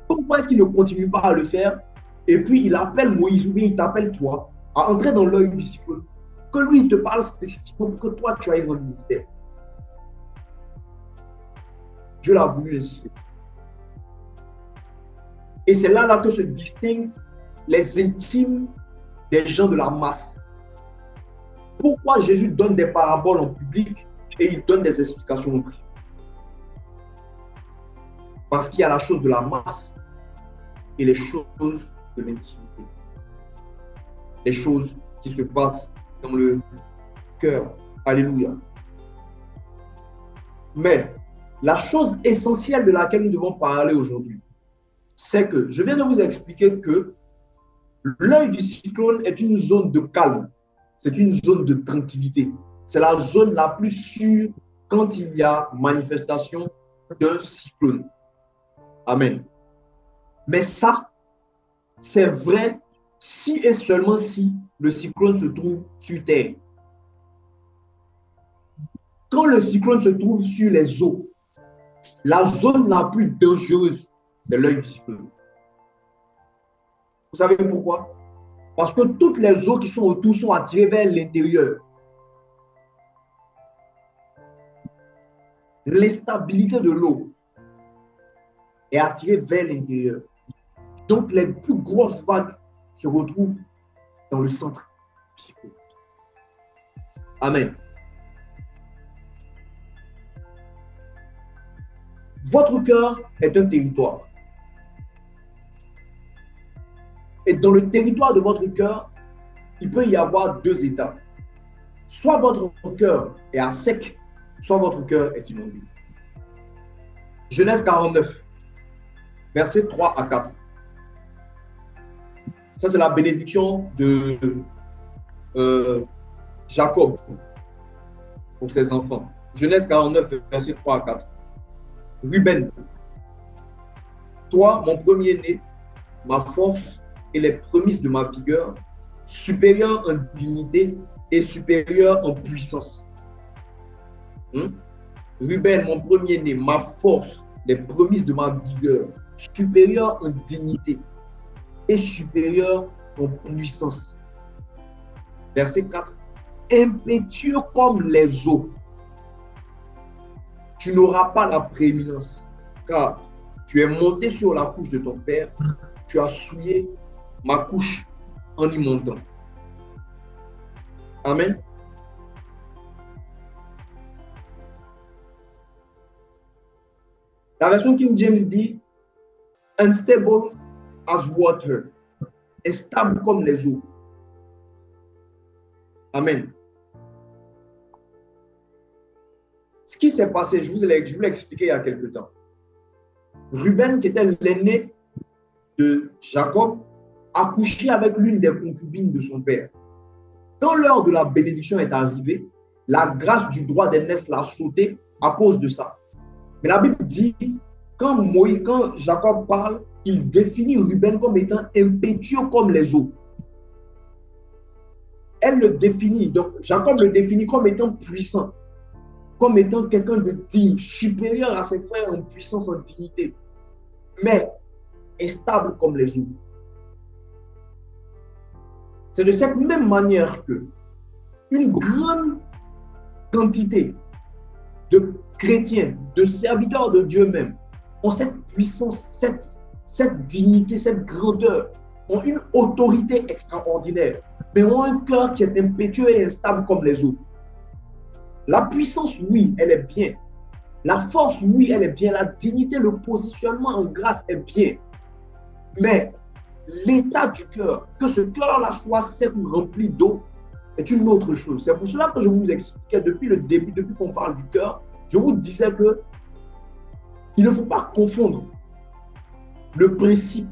pourquoi est-ce qu'il ne continue pas à le faire et puis il appelle Moïse ou bien il t'appelle toi à entrer dans l'œil du cyclone, que lui il te parle spécifiquement pour que toi tu ailles dans le ministère. Dieu l'a voulu ainsi. Et c'est là que se distinguent les intimes des gens de la masse. Pourquoi Jésus donne des paraboles en public et il donne des explications en privé? Parce qu'il y a la chose de la masse et les choses de l'intimité. Les choses qui se passent dans le cœur. Alléluia. Mais la chose essentielle de laquelle nous devons parler aujourd'hui, c'est que je viens de vous expliquer que l'œil du cyclone est une zone de calme. C'est une zone de tranquillité. C'est la zone la plus sûre quand il y a manifestation d'un cyclone. Amen. Mais ça, c'est vrai si et seulement si le cyclone se trouve sur Terre. Quand le cyclone se trouve sur les eaux, la zone la plus dangereuse, c'est l'œil du cyclone. Vous savez pourquoi? Parce que toutes les eaux qui sont autour sont attirées vers l'intérieur. L'instabilité de l'eau est attirée vers l'intérieur. Donc, les plus grosses vagues se retrouvent dans le centre du cyclone. Amen. Votre cœur est un territoire. Et dans le territoire de votre cœur, il peut y avoir deux états. Soit votre cœur est à sec, soit votre cœur est inondé. Genèse 49, versets 3 à 4. Ça, c'est la bénédiction de Jacob pour ses enfants. Genèse 49, versets 3 à 4. Ruben, toi, mon premier-né, ma force et les prémices de ma vigueur, supérieur en dignité et supérieur en puissance. Ruben, mon premier-né, ma force, les prémices de ma vigueur, supérieur en dignité et supérieur en puissance. Verset 4. Impétueux comme les eaux, tu n'auras pas la prééminence, car tu es monté sur la couche de ton père, tu as souillé ma couche en y montant. Amen. La version King James dit unstable as water, instable comme les eaux. Amen. Ce qui s'est passé, je vous l'ai expliqué il y a quelque temps. Ruben, qui était l'aîné de Jacob, a couché avec l'une des concubines de son père. Quand l'heure de la bénédiction est arrivée, la grâce du droit d'aînesse l'a sauté à cause de ça. Mais la Bible dit, quand Jacob parle, il définit Ruben comme étant impétueux comme les eaux. Elle le définit, donc Jacob le définit comme étant puissant, comme étant quelqu'un de digne, supérieur à ses frères en puissance, en dignité, mais instable comme les eaux. C'est de cette même manière que une grande quantité de chrétiens, de serviteurs de Dieu même, ont cette puissance, cette dignité, cette grandeur, ont une autorité extraordinaire, mais ont un cœur qui est impétueux et instable comme les autres. La puissance, oui, elle est bien. La force, oui, elle est bien. La dignité, le positionnement en grâce est bien. Mais l'état du cœur, que ce cœur-là soit rempli d'eau, est une autre chose. C'est pour cela que je vous expliquais depuis le début, depuis qu'on parle du cœur, je vous disais que il ne faut pas confondre le principe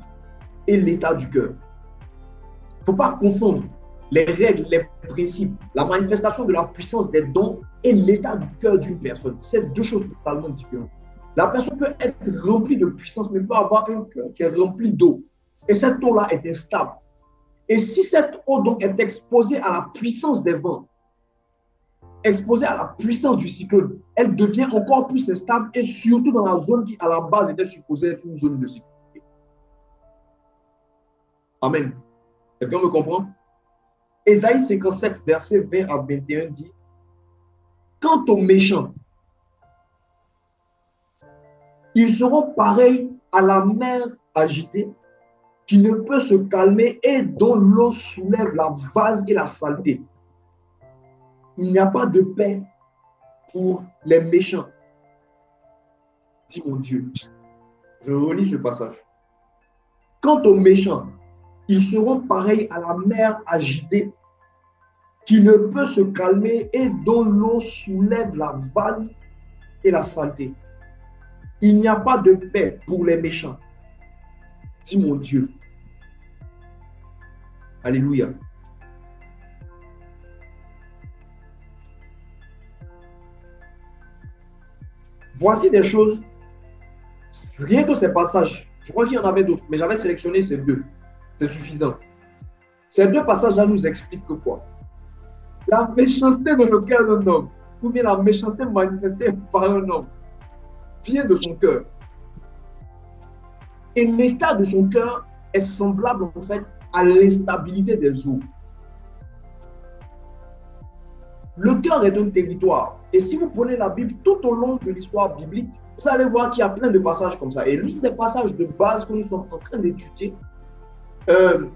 et l'état du cœur. Il ne faut pas confondre les règles, les principes, la manifestation de la puissance des dons et l'état du cœur d'une personne. C'est deux choses totalement différentes. La personne peut être remplie de puissance, mais peut avoir un cœur qui est rempli d'eau. Et cette eau-là est instable. Et si cette eau donc est exposée à la puissance des vents, exposée à la puissance du cyclone, elle devient encore plus instable et surtout dans la zone qui, à la base, était supposée être une zone de sécurité. Amen. Quelqu'un me comprend? Ésaïe 57, verset 20 à 21 dit, quant aux méchants, ils seront pareils à la mer agitée qui ne peut se calmer et dont l'eau soulève la vase et la saleté. Il n'y a pas de paix pour les méchants, dit mon Dieu. Je relis ce passage. Quant aux méchants, ils seront pareils à la mer agitée qui ne peut se calmer et dont l'eau soulève la vase et la saleté. Il n'y a pas de paix pour les méchants, dit mon Dieu. Alléluia. Voici des choses, rien que ces passages, je crois qu'il y en avait d'autres, mais j'avais sélectionné ces deux. C'est suffisant. Ces deux passages-là nous expliquent que quoi? La méchanceté dans le cœur d'un homme, ou bien la méchanceté manifestée par un homme, vient de son cœur. Et l'état de son cœur est semblable en fait à l'instabilité des eaux. Le cœur est un territoire. Et si vous prenez la Bible tout au long de l'histoire biblique, vous allez voir qu'il y a plein de passages comme ça. Et l'un des passages de base que nous sommes en train d'étudier,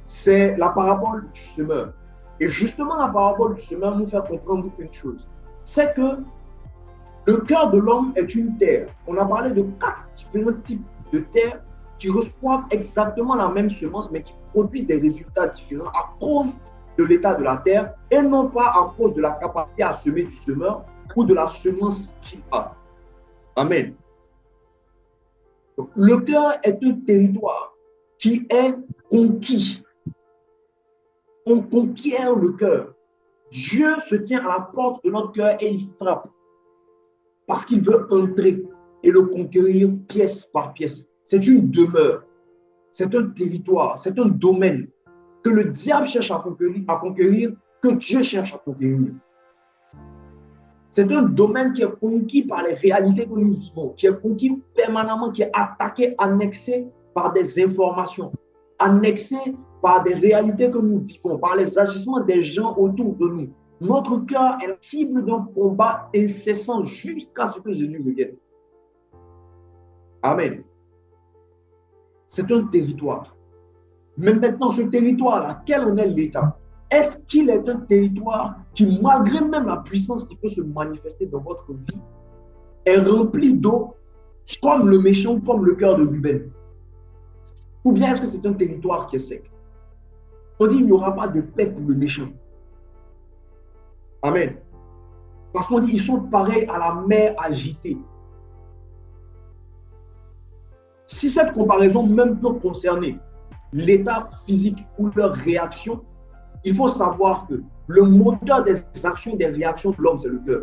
c'est la parabole du semeur. Et justement, la parabole du semeur nous fait comprendre une chose. C'est que le cœur de l'homme est une terre. On a parlé de 4 différents types de terres qui reçoivent exactement la même semence, mais qui produisent des résultats différents à cause de l'état de la terre et non pas à cause de la capacité à semer du semeur ou de la semence qu'il a. Amen. Donc, le cœur est un territoire qui est conquis. On conquiert le cœur. Dieu se tient à la porte de notre cœur et il frappe parce qu'il veut entrer et le conquérir pièce par pièce. C'est une demeure, c'est un territoire, c'est un domaine que le diable cherche à conquérir, que Dieu cherche à conquérir. C'est un domaine qui est conquis par les réalités que nous vivons, qui est conquis permanemment, qui est attaqué, annexé par des informations, annexé par des réalités que nous vivons, par les agissements des gens autour de nous. Notre cœur est la cible d'un combat incessant jusqu'à ce que Jésus revienne. Amen. C'est un territoire. Mais maintenant, ce territoire-là, quel en est l'état? Est-ce qu'il est un territoire qui, malgré même la puissance qui peut se manifester dans votre vie, est rempli d'eau comme le méchant ou comme le cœur de Ruben? Ou bien est-ce que c'est un territoire qui est sec? On dit qu'il n'y aura pas de paix pour le méchant. Amen. Parce qu'on dit qu'ils sont pareils à la mer agitée. Si cette comparaison même peut concerner l'état physique ou leur réaction, il faut savoir que le moteur des actions et des réactions de l'homme, c'est le cœur.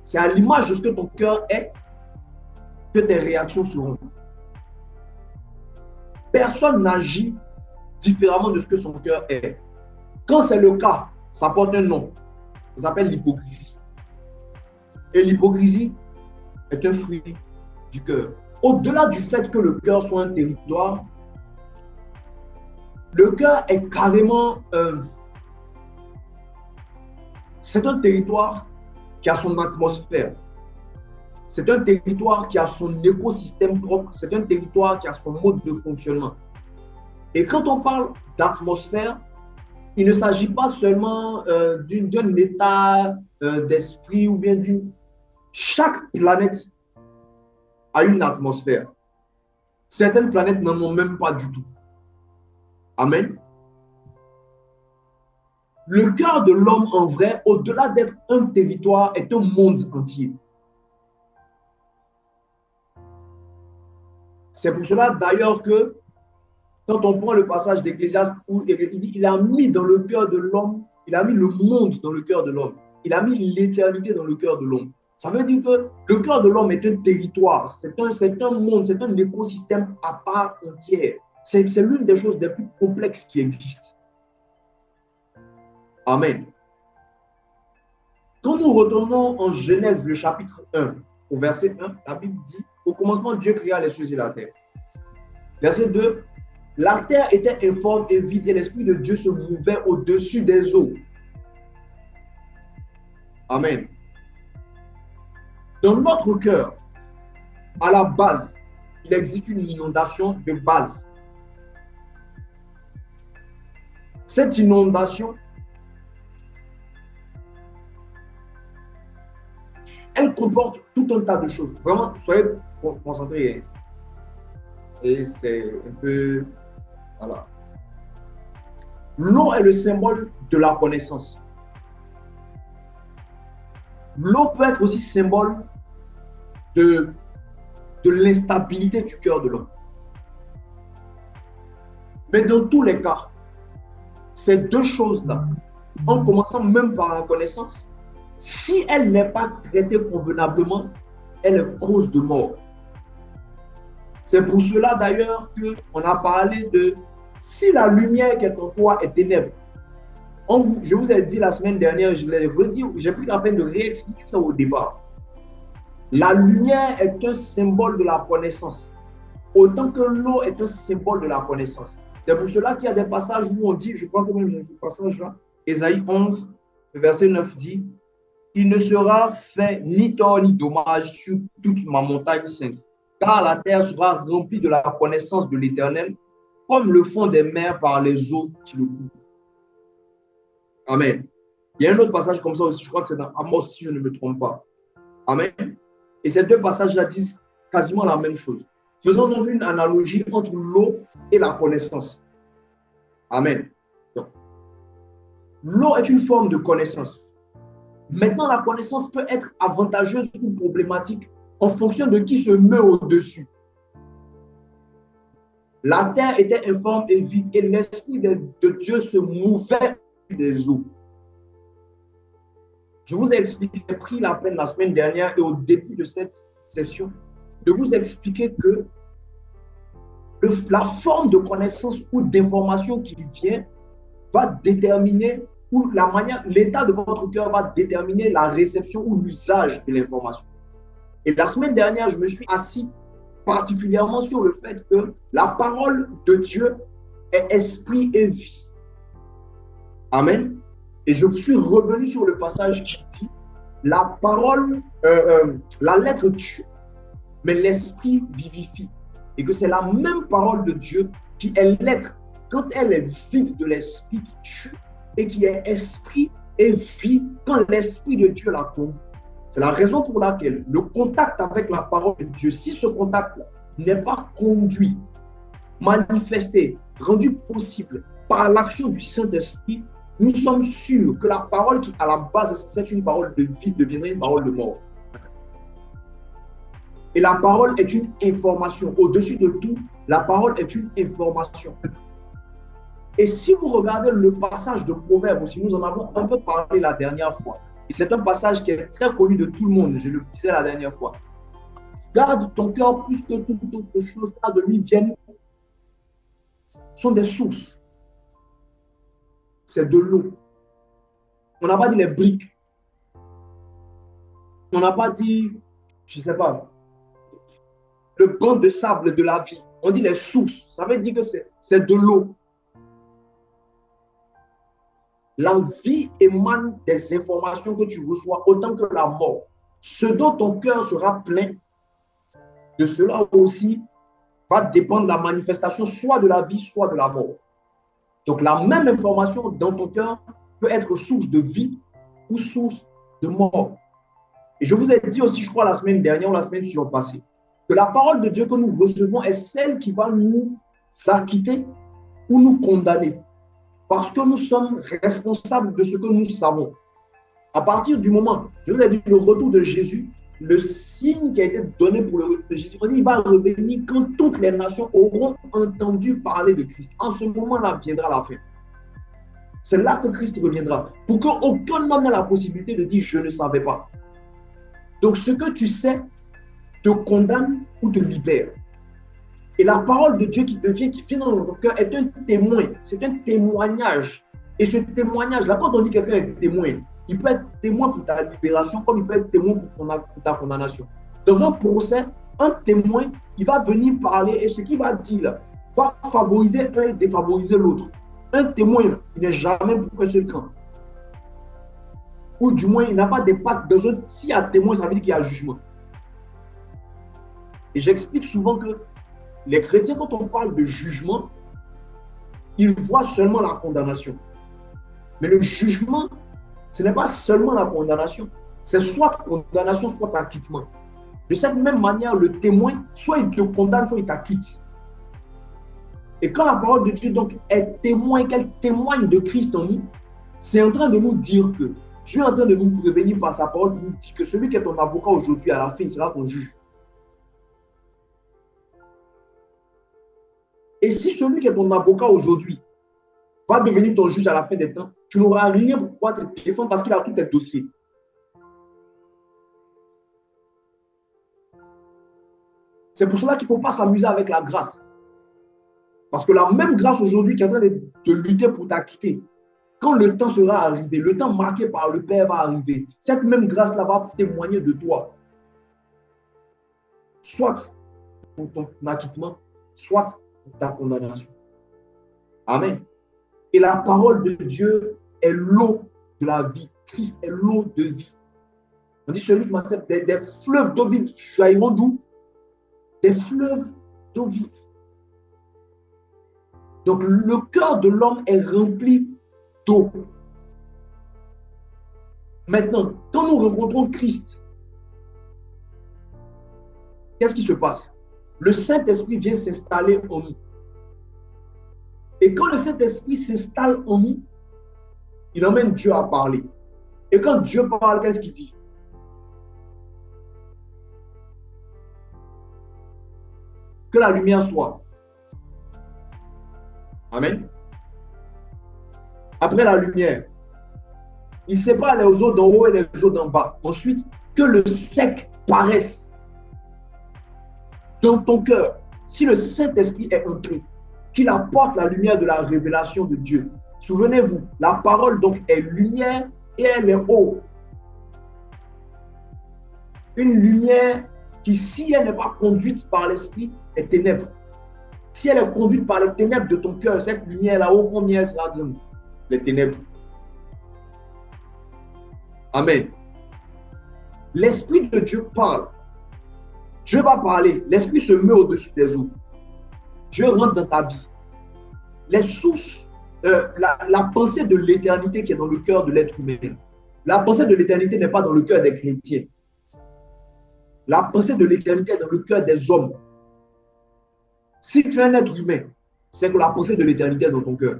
C'est à l'image de ce que ton cœur est que tes réactions seront. Personne n'agit différemment de ce que son cœur est. Quand c'est le cas, ça porte un nom. Ça s'appelle l'hypocrisie. Et l'hypocrisie est un fruit du cœur. Au-delà du fait que le cœur soit un territoire, le cœur est carrément c'est un territoire qui a son atmosphère. C'est un territoire qui a son écosystème propre. C'est un territoire qui a son mode de fonctionnement. Et quand on parle d'atmosphère, il ne s'agit pas seulement d'un état d'esprit ou bien d'une... Chaque planète a une atmosphère. Certaines planètes n'en ont même pas du tout. Amen. Le cœur de l'homme en vrai, au-delà d'être un territoire, est un monde entier. C'est pour cela d'ailleurs que quand on prend le passage d'Ecclésiaste où il dit il a mis dans le cœur de l'homme, il a mis le monde dans le cœur de l'homme, il a mis l'éternité dans le cœur de l'homme. Ça veut dire que le cœur de l'homme est un territoire, c'est un monde, c'est un écosystème à part entière. C'est l'une des choses les plus complexes qui existent. Amen. Quand nous retournons en Genèse, le chapitre 1, au verset 1, la Bible dit, au commencement, Dieu créa les cieux et la terre. Verset 2, la terre était informe et vide et l'Esprit de Dieu se mouvait au-dessus des eaux. Amen. Dans notre cœur, à la base, il existe une inondation de base. Cette inondation, elle comporte tout un tas de choses. Vraiment, soyez concentrés. Et c'est un peu... Voilà. L'eau est le symbole de la connaissance. L'eau peut être aussi symbole de l'instabilité du cœur de l'homme. Mais dans tous les cas, ces deux choses-là, en commençant même par la connaissance, si elle n'est pas traitée convenablement, elle est cause de mort. C'est pour cela d'ailleurs qu'on a parlé de si la lumière qui est en toi est ténèbre. Je vous ai dit la semaine dernière, je l'ai redit, j'ai pris la peine de réexpliquer ça au départ. La lumière est un symbole de la connaissance, autant que l'eau est un symbole de la connaissance. C'est pour cela qu'il y a des passages où on dit, je crois que même j'ai ce passage-là, Ésaïe 11, verset 9 dit, il ne sera fait ni tort ni dommage sur toute ma montagne sainte, car la terre sera remplie de la connaissance de l'Éternel, comme le fond des mers par les eaux qui le couvrent. Amen. Il y a un autre passage comme ça aussi, je crois que c'est dans Amos, si je ne me trompe pas. Amen. Et ces deux passages-là disent quasiment la même chose. Faisons donc une analogie entre l'eau et la connaissance. Amen. L'eau est une forme de connaissance. Maintenant, la connaissance peut être avantageuse ou problématique en fonction de qui se met au-dessus. La terre était informe et vide et l'Esprit de Dieu se mouvait des eaux. Je vous ai expliqué, j'ai pris la peine la semaine dernière et au début de cette session de vous expliquer que la forme de connaissance ou d'information qui vient va déterminer, ou la manière, l'état de votre cœur va déterminer la réception ou l'usage de l'information. Et la semaine dernière, je me suis assis particulièrement sur le fait que la parole de Dieu est esprit et vie. Amen. Et je suis revenu sur le passage qui dit la parole, la lettre tue, mais l'esprit vivifie. Et que c'est la même parole de Dieu qui est lettre quand elle est vide de l'esprit qui tue et qui est esprit et vie quand l'esprit de Dieu la conduit. C'est la raison pour laquelle le contact avec la parole de Dieu, si ce contact n'est pas conduit, manifesté, rendu possible par l'action du Saint-Esprit, nous sommes sûrs que la parole qui, à la base, c'est une parole de vie, deviendrait une parole de mort. Et la parole est une information. Au-dessus de tout, la parole est une information. Et si vous regardez le passage de Proverbes aussi, nous en avons un peu parlé la dernière fois. Et c'est un passage qui est très connu de tout le monde, je le disais la dernière fois. Garde ton cœur plus que toute autre chose, car de lui viennent, sont des sources. C'est de l'eau. On n'a pas dit les briques. On n'a pas dit, je ne sais pas, le banc de sable de la vie. On dit les sources. Ça veut dire que c'est de l'eau. La vie émane des informations que tu reçois autant que la mort. Ce dont ton cœur sera plein, de cela aussi va dépendre de la manifestation soit de la vie, soit de la mort. Donc la même information dans ton cœur peut être source de vie ou source de mort. Et je vous ai dit aussi, je crois, la semaine dernière ou la semaine surpassée, que la parole de Dieu que nous recevons est celle qui va nous acquitter ou nous condamner. Parce que nous sommes responsables de ce que nous savons. À partir du moment, je vous ai dit, le retour de Jésus, le signe qui a été donné pour le retour de Jésus, il va revenir quand toutes les nations auront entendu parler de Christ. En ce moment-là viendra la fin. C'est là que Christ reviendra. Pour qu'aucun homme n'ait la possibilité de dire « je ne savais pas ». Donc ce que tu sais te condamne ou te libère. Et la parole de Dieu qui vient dans notre cœur est un témoin. C'est un témoignage. Et ce témoignage-là, quand on dit quelqu'un est témoin, il peut être témoin pour ta libération comme il peut être témoin pour ta condamnation. Dans un procès, un témoin, il va venir parler et ce qu'il va dire va favoriser un et défavoriser l'autre. Un témoin, il n'est jamais pour un seul camp. Ou du moins, il n'a pas de pattes dans un... S'il y a témoin, ça veut dire qu'il y a jugement. Et j'explique souvent que les chrétiens, quand on parle de jugement, ils voient seulement la condamnation. Mais le jugement, ce n'est pas seulement la condamnation. C'est soit condamnation, soit acquittement. De cette même manière, le témoin, soit il te condamne, soit il t'acquitte. Et quand la parole de Dieu donc est témoin, qu'elle témoigne de Christ en nous, c'est en train de nous dire que Dieu est en train de nous prévenir par sa parole, pour nous dire que celui qui est ton avocat aujourd'hui, à la fin, il sera ton juge. Et si celui qui est ton avocat aujourd'hui va devenir ton juge à la fin des temps, tu n'auras rien pour pouvoir te défendre parce qu'il a tous tes dossiers. C'est pour cela qu'il ne faut pas s'amuser avec la grâce. Parce que la même grâce aujourd'hui qui est en train de lutter pour t'acquitter, quand le temps sera arrivé, le temps marqué par le Père va arriver, cette même grâce-là va témoigner de toi. Soit pour ton acquittement, soit pour ta condamnation. Amen. Et la parole de Dieu est l'eau de la vie. Christ est l'eau de vie. On dit celui qui m'accepte des fleuves d'eau vive jailliront d'où? Des fleuves d'eau vive. Donc le cœur de l'homme est rempli d'eau. Maintenant, quand nous rencontrons Christ, qu'est-ce qui se passe? Le Saint-Esprit vient s'installer en nous. Et quand le Saint-Esprit s'installe en nous, il emmène Dieu à parler. Et quand Dieu parle, qu'est-ce qu'il dit? Que la lumière soit. Amen. Après la lumière, il sépare les eaux d'en haut et les eaux d'en bas. Ensuite, que le sec paraisse dans ton cœur. Si le Saint-Esprit est entré, qu'il apporte la lumière de la révélation de Dieu. Souvenez-vous, la parole donc est lumière et elle est eau. Une lumière qui, si elle n'est pas conduite par l'Esprit, est ténèbre. Si elle est conduite par les ténèbres de ton cœur, cette lumière là-haut, combien elle sera grande? Les ténèbres. Amen. L'Esprit de Dieu parle. Dieu va parler. L'Esprit se met au-dessus des eaux. Dieu rentre dans ta vie. Les sources, la pensée de l'éternité qui est dans le cœur de l'être humain. La pensée de l'éternité n'est pas dans le cœur des chrétiens. La pensée de l'éternité est dans le cœur des hommes. Si tu es un être humain, c'est que la pensée de l'éternité est dans ton cœur.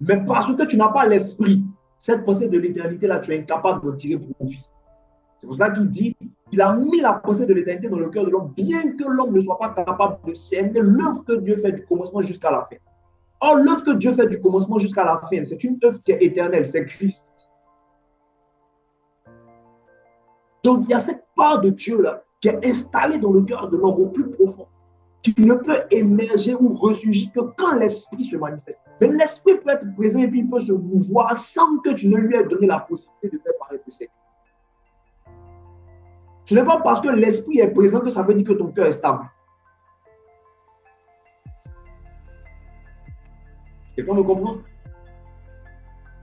Mais parce que tu n'as pas l'esprit, cette pensée de l'éternité-là, tu es incapable de tirer profit. C'est pour cela qu'il dit qu'il a mis la pensée de l'éternité dans le cœur de l'homme, bien que l'homme ne soit pas capable de cerner l'œuvre que Dieu fait du commencement jusqu'à la fin. Or, l'œuvre que Dieu fait du commencement jusqu'à la fin, c'est une œuvre qui est éternelle, c'est Christ. Donc, il y a cette part de Dieu-là qui est installée dans le cœur de l'homme au plus profond, qui ne peut émerger ou ressurgir que quand l'esprit se manifeste. Mais l'esprit peut être présent et puis il peut se mouvoir sans que tu ne lui aies donné la possibilité de faire paraître le secret. Ce n'est pas parce que l'esprit est présent que ça veut dire que ton cœur est stable. Quelqu'un me comprend?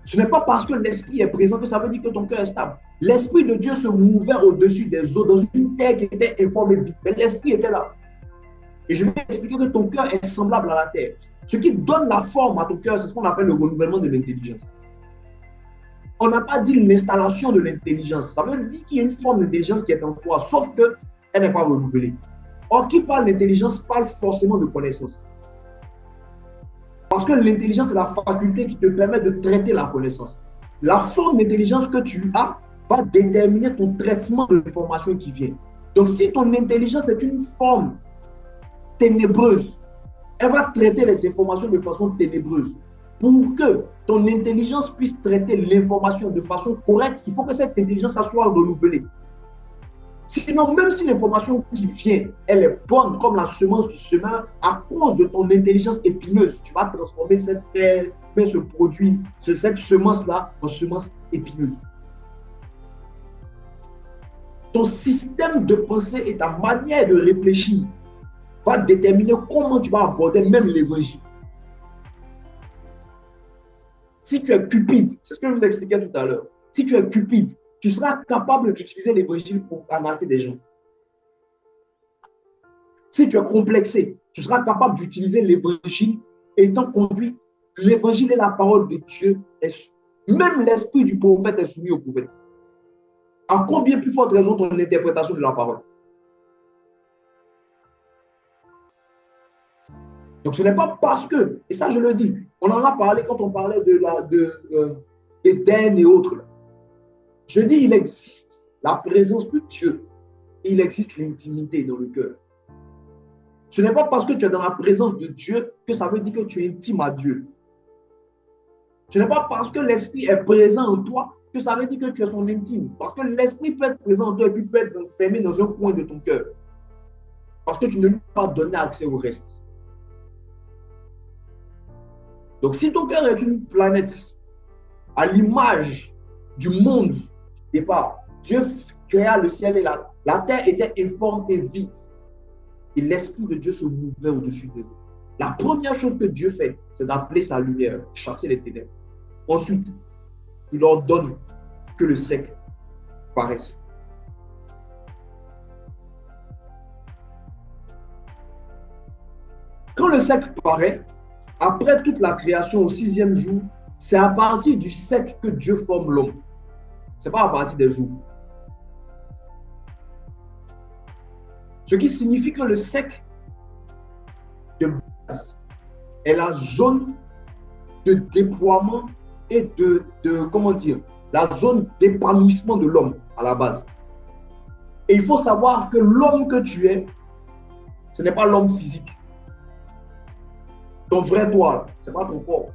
Ce n'est pas parce que l'esprit est présent que ça veut dire que ton cœur est stable. L'esprit de Dieu se mouvait au-dessus des eaux, dans une terre qui était informe et vide. Mais l'esprit était là. Et je vais expliquer que ton cœur est semblable à la terre. Ce qui donne la forme à ton cœur, c'est ce qu'on appelle le renouvellement de l'intelligence. On n'a pas dit l'installation de l'intelligence. Ça veut dire qu'il y a une forme d'intelligence qui est en toi, sauf qu'elle n'est pas renouvelée. Or, qui parle d'intelligence parle forcément de connaissance. Parce que l'intelligence, c'est la faculté qui te permet de traiter la connaissance. La forme d'intelligence que tu as va déterminer ton traitement de l'information qui vient. Donc, si ton intelligence est une forme ténébreuse, elle va traiter les informations de façon ténébreuse. Pour que ton intelligence puisse traiter l'information de façon correcte, il faut que cette intelligence soit renouvelée. Sinon, même si l'information qui vient, elle est bonne comme la semence du semeur, à cause de ton intelligence épineuse, tu vas transformer cette terre, ce produit, cette semence-là en semence épineuse. Ton système de pensée et ta manière de réfléchir va déterminer comment tu vas aborder même l'évangile. Si tu es cupide, c'est ce que je vous expliquais tout à l'heure, si tu es cupide, tu seras capable d'utiliser l'évangile pour arnaquer des gens. Si tu es complexé, tu seras capable d'utiliser l'évangile étant conduit. L'évangile est la parole de Dieu. Même l'esprit du prophète est soumis au prophète. À combien plus forte raison ton interprétation de la parole? Donc ce n'est pas parce que, et ça je le dis, on en a parlé quand on parlait d'Éden et autres. Je dis, il existe la présence de Dieu. Et il existe l'intimité dans le cœur. Ce n'est pas parce que tu es dans la présence de Dieu que ça veut dire que tu es intime à Dieu. Ce n'est pas parce que l'esprit est présent en toi que ça veut dire que tu es son intime. Parce que l'esprit peut être présent en toi et puis peut être fermé dans un coin de ton cœur. Parce que tu ne lui as pas donné accès au reste. Donc si ton cœur est une planète à l'image du monde du départ, Dieu créa le ciel et la terre était informe et vide. Et l'Esprit de Dieu se mouvait au-dessus de nous. La première chose que Dieu fait, c'est d'appeler sa lumière, chasser les ténèbres. Ensuite, il ordonne que le sec paraisse. Quand le sec paraît, après toute la création au 6e jour, c'est à partir du sec que Dieu forme l'homme. Ce n'est pas à partir des eaux. Ce qui signifie que le sec de base est la zone de déploiement et comment dire, la zone d'épanouissement de l'homme à la base. Et il faut savoir que l'homme que tu es, ce n'est pas l'homme physique. Ton vrai toi, ce n'est pas ton corps.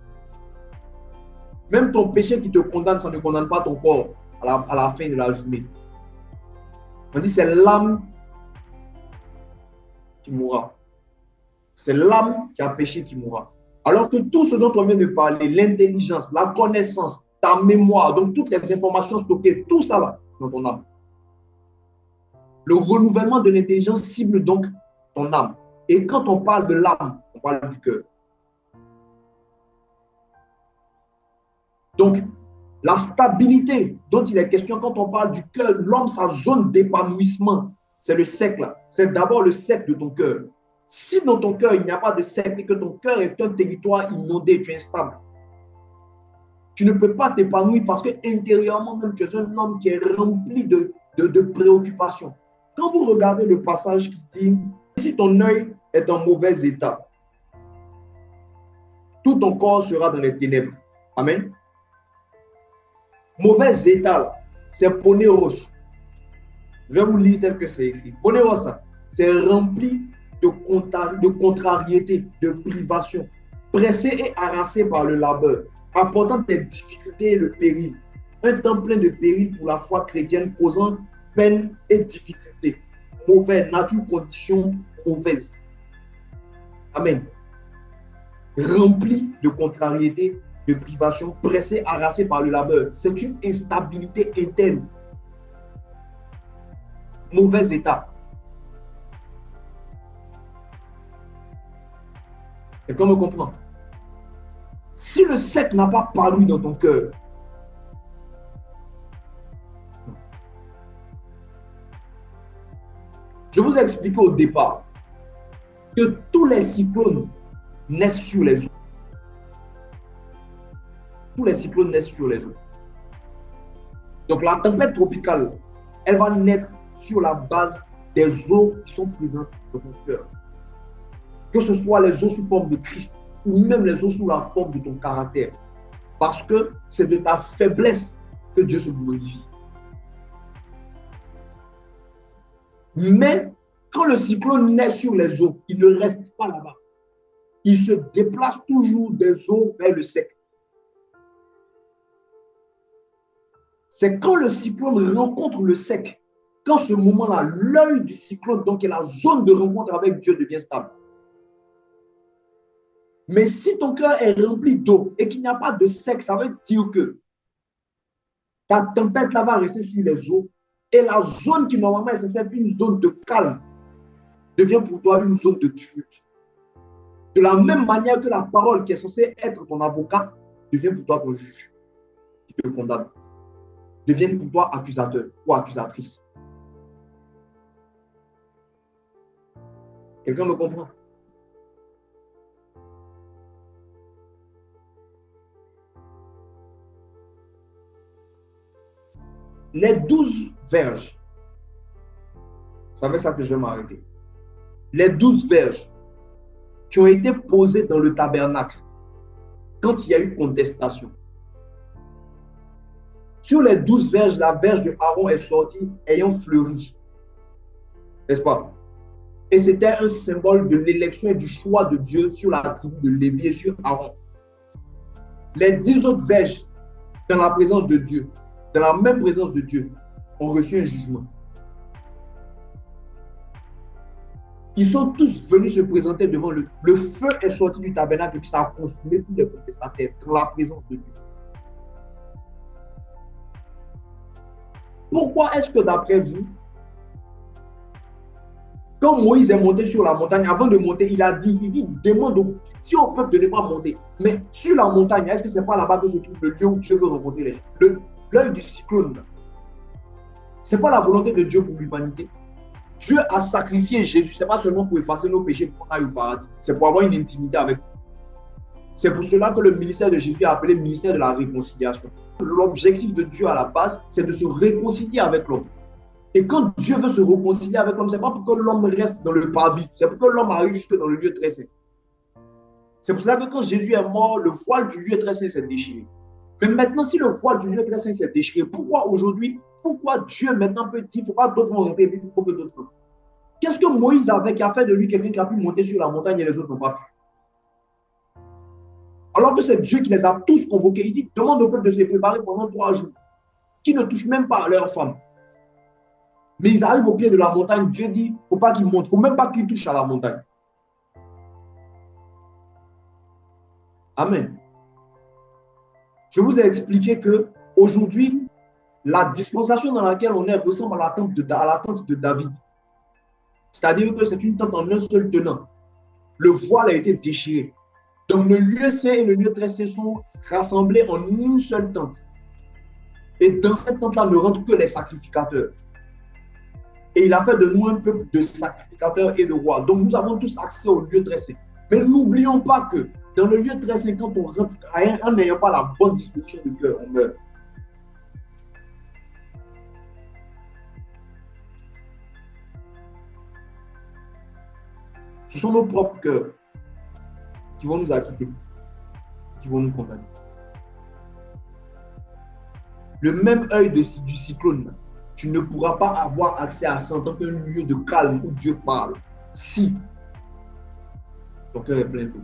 Même ton péché qui te condamne, ça ne condamne pas ton corps à la fin de la journée. On dit c'est l'âme qui mourra. C'est l'âme qui a péché qui mourra. Alors que tout ce dont on vient de parler, l'intelligence, la connaissance, ta mémoire, donc toutes les informations stockées, tout ça là, dans ton âme. Le renouvellement de l'intelligence cible donc ton âme. Et quand on parle de l'âme, on parle du cœur. Donc, la stabilité dont il est question quand on parle du cœur, l'homme, sa zone d'épanouissement, c'est le sec là. C'est d'abord le sec de ton cœur. Si dans ton cœur, il n'y a pas de sec et que ton cœur est un territoire inondé, tu es instable, tu ne peux pas t'épanouir parce que intérieurement même, tu es un homme qui est rempli de préoccupations. Quand vous regardez le passage qui dit, si ton œil est en mauvais état, tout ton corps sera dans les ténèbres. Amen. Mauvais état, c'est ponéros. Je vais vous lire tel que c'est écrit. Prenez-moi ça. C'est rempli de contrariété, de privation, pressé et harassé par le labeur, apportant des difficultés et le péril. Un temps plein de péril pour la foi chrétienne, causant peine et difficultés. Mauvaise nature, condition mauvaise. Amen. Rempli de contrariété, de privation, pressé, harassé par le labeur. C'est une instabilité interne. Mauvais état. Quelqu'un me comprend? Si le sec n'a pas paru dans ton cœur, je vous ai expliqué au départ que tous les cyclones naissent sur les eaux. Tous les cyclones naissent sur les eaux. Donc la tempête tropicale, elle va naître sur la base des eaux qui sont présentes dans ton cœur. Que ce soit les eaux sous forme de Christ ou même les eaux sous la forme de ton caractère. Parce que c'est de ta faiblesse que Dieu se glorifie. Mais quand le cyclone naît sur les eaux, il ne reste pas là-bas. Il se déplace toujours des eaux vers le sec. C'est quand le cyclone rencontre le sec, qu'en ce moment-là, l'œil du cyclone, donc la zone de rencontre avec Dieu, devient stable. Mais si ton cœur est rempli d'eau et qu'il n'y a pas de sec, ça veut dire que ta tempête là va rester sur les eaux et la zone qui normalement est censée être une zone de calme devient pour toi une zone de tumulte. De la même manière que la parole qui est censée être ton avocat devient pour toi ton juge qui te condamne, devient pour toi accusateur ou accusatrice. Quelqu'un me comprend? Les 12 verges, c'est avec ça que je vais m'arrêter. Les 12 verges qui ont été posées dans le tabernacle quand il y a eu contestation. Sur les 12 verges, la verge de Aaron est sortie ayant fleuri. N'est-ce pas? Et c'était un symbole de l'élection et du choix de Dieu sur la tribu de Lévi et sur Aaron. Les 10 autres verges, dans la présence de Dieu, dans la même présence de Dieu, ont reçu un jugement. Ils sont tous venus se présenter devant le... Le feu est sorti du tabernacle et puis ça a consumé tous les contestataires dans la présence de Dieu. Pourquoi est-ce que d'après vous, quand Moïse est monté sur la montagne, avant de monter, il dit, demande au peuple de ne pas monter. Mais sur la montagne, est-ce que ce n'est pas là-bas que se trouve le lieu où Dieu veut rencontrer les gens? L'œil du cyclone, ce n'est pas la volonté de Dieu pour l'humanité. Dieu a sacrifié Jésus, ce n'est pas seulement pour effacer nos péchés pour qu'on aille au paradis, c'est pour avoir une intimité avec nous. C'est pour cela que le ministère de Jésus est appelé ministère de la réconciliation. L'objectif de Dieu à la base, c'est de se réconcilier avec l'homme. Et quand Dieu veut se réconcilier avec l'homme, ce n'est pas pour que l'homme reste dans le parvis, c'est pour que l'homme arrive jusque dans le lieu très saint. C'est pour cela que quand Jésus est mort, le voile du lieu très saint s'est déchiré. Mais maintenant, si le voile du lieu très saint s'est déchiré, pourquoi aujourd'hui, pourquoi Dieu maintenant peut dire qu'il ne faut pas d'autres monter, il faut que d'autres montent? Qu'est-ce que Moïse avait qui a fait de lui quelqu'un qui a pu monter sur la montagne et les autres n'ont pas pu? Alors que c'est Dieu qui les a tous convoqués. Il dit, demande au peuple de se préparer pendant 3 jours, qui ne touchent même pas à leurs femmes. Mais ils arrivent au pied de la montagne. Dieu dit, il ne faut pas qu'ils montent. Il ne faut même pas qu'ils touchent à la montagne. Amen. Je vous ai expliqué qu'aujourd'hui, la dispensation dans laquelle on est ressemble à la tente de David. C'est-à-dire que c'est une tente en un seul tenant. Le voile a été déchiré. Donc le lieu saint et le lieu très saint sont rassemblés en une seule tente. Et dans cette tente-là ne rentrent que les sacrificateurs. Et il a fait de nous un peuple de sacrificateurs et de rois. Donc nous avons tous accès au lieu très saint. Mais n'oublions pas que dans le lieu très saint, quand on rentre en n'ayant pas la bonne disposition du cœur, on meurt. Ce sont nos propres cœurs qui vont nous acquitter, qui vont nous condamner. Le même œil du cyclone, tu ne pourras pas avoir accès à ça en tant qu'un lieu de calme où Dieu parle. Si ton cœur est plein d'eau,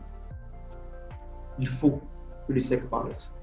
il faut que les secs paraissent.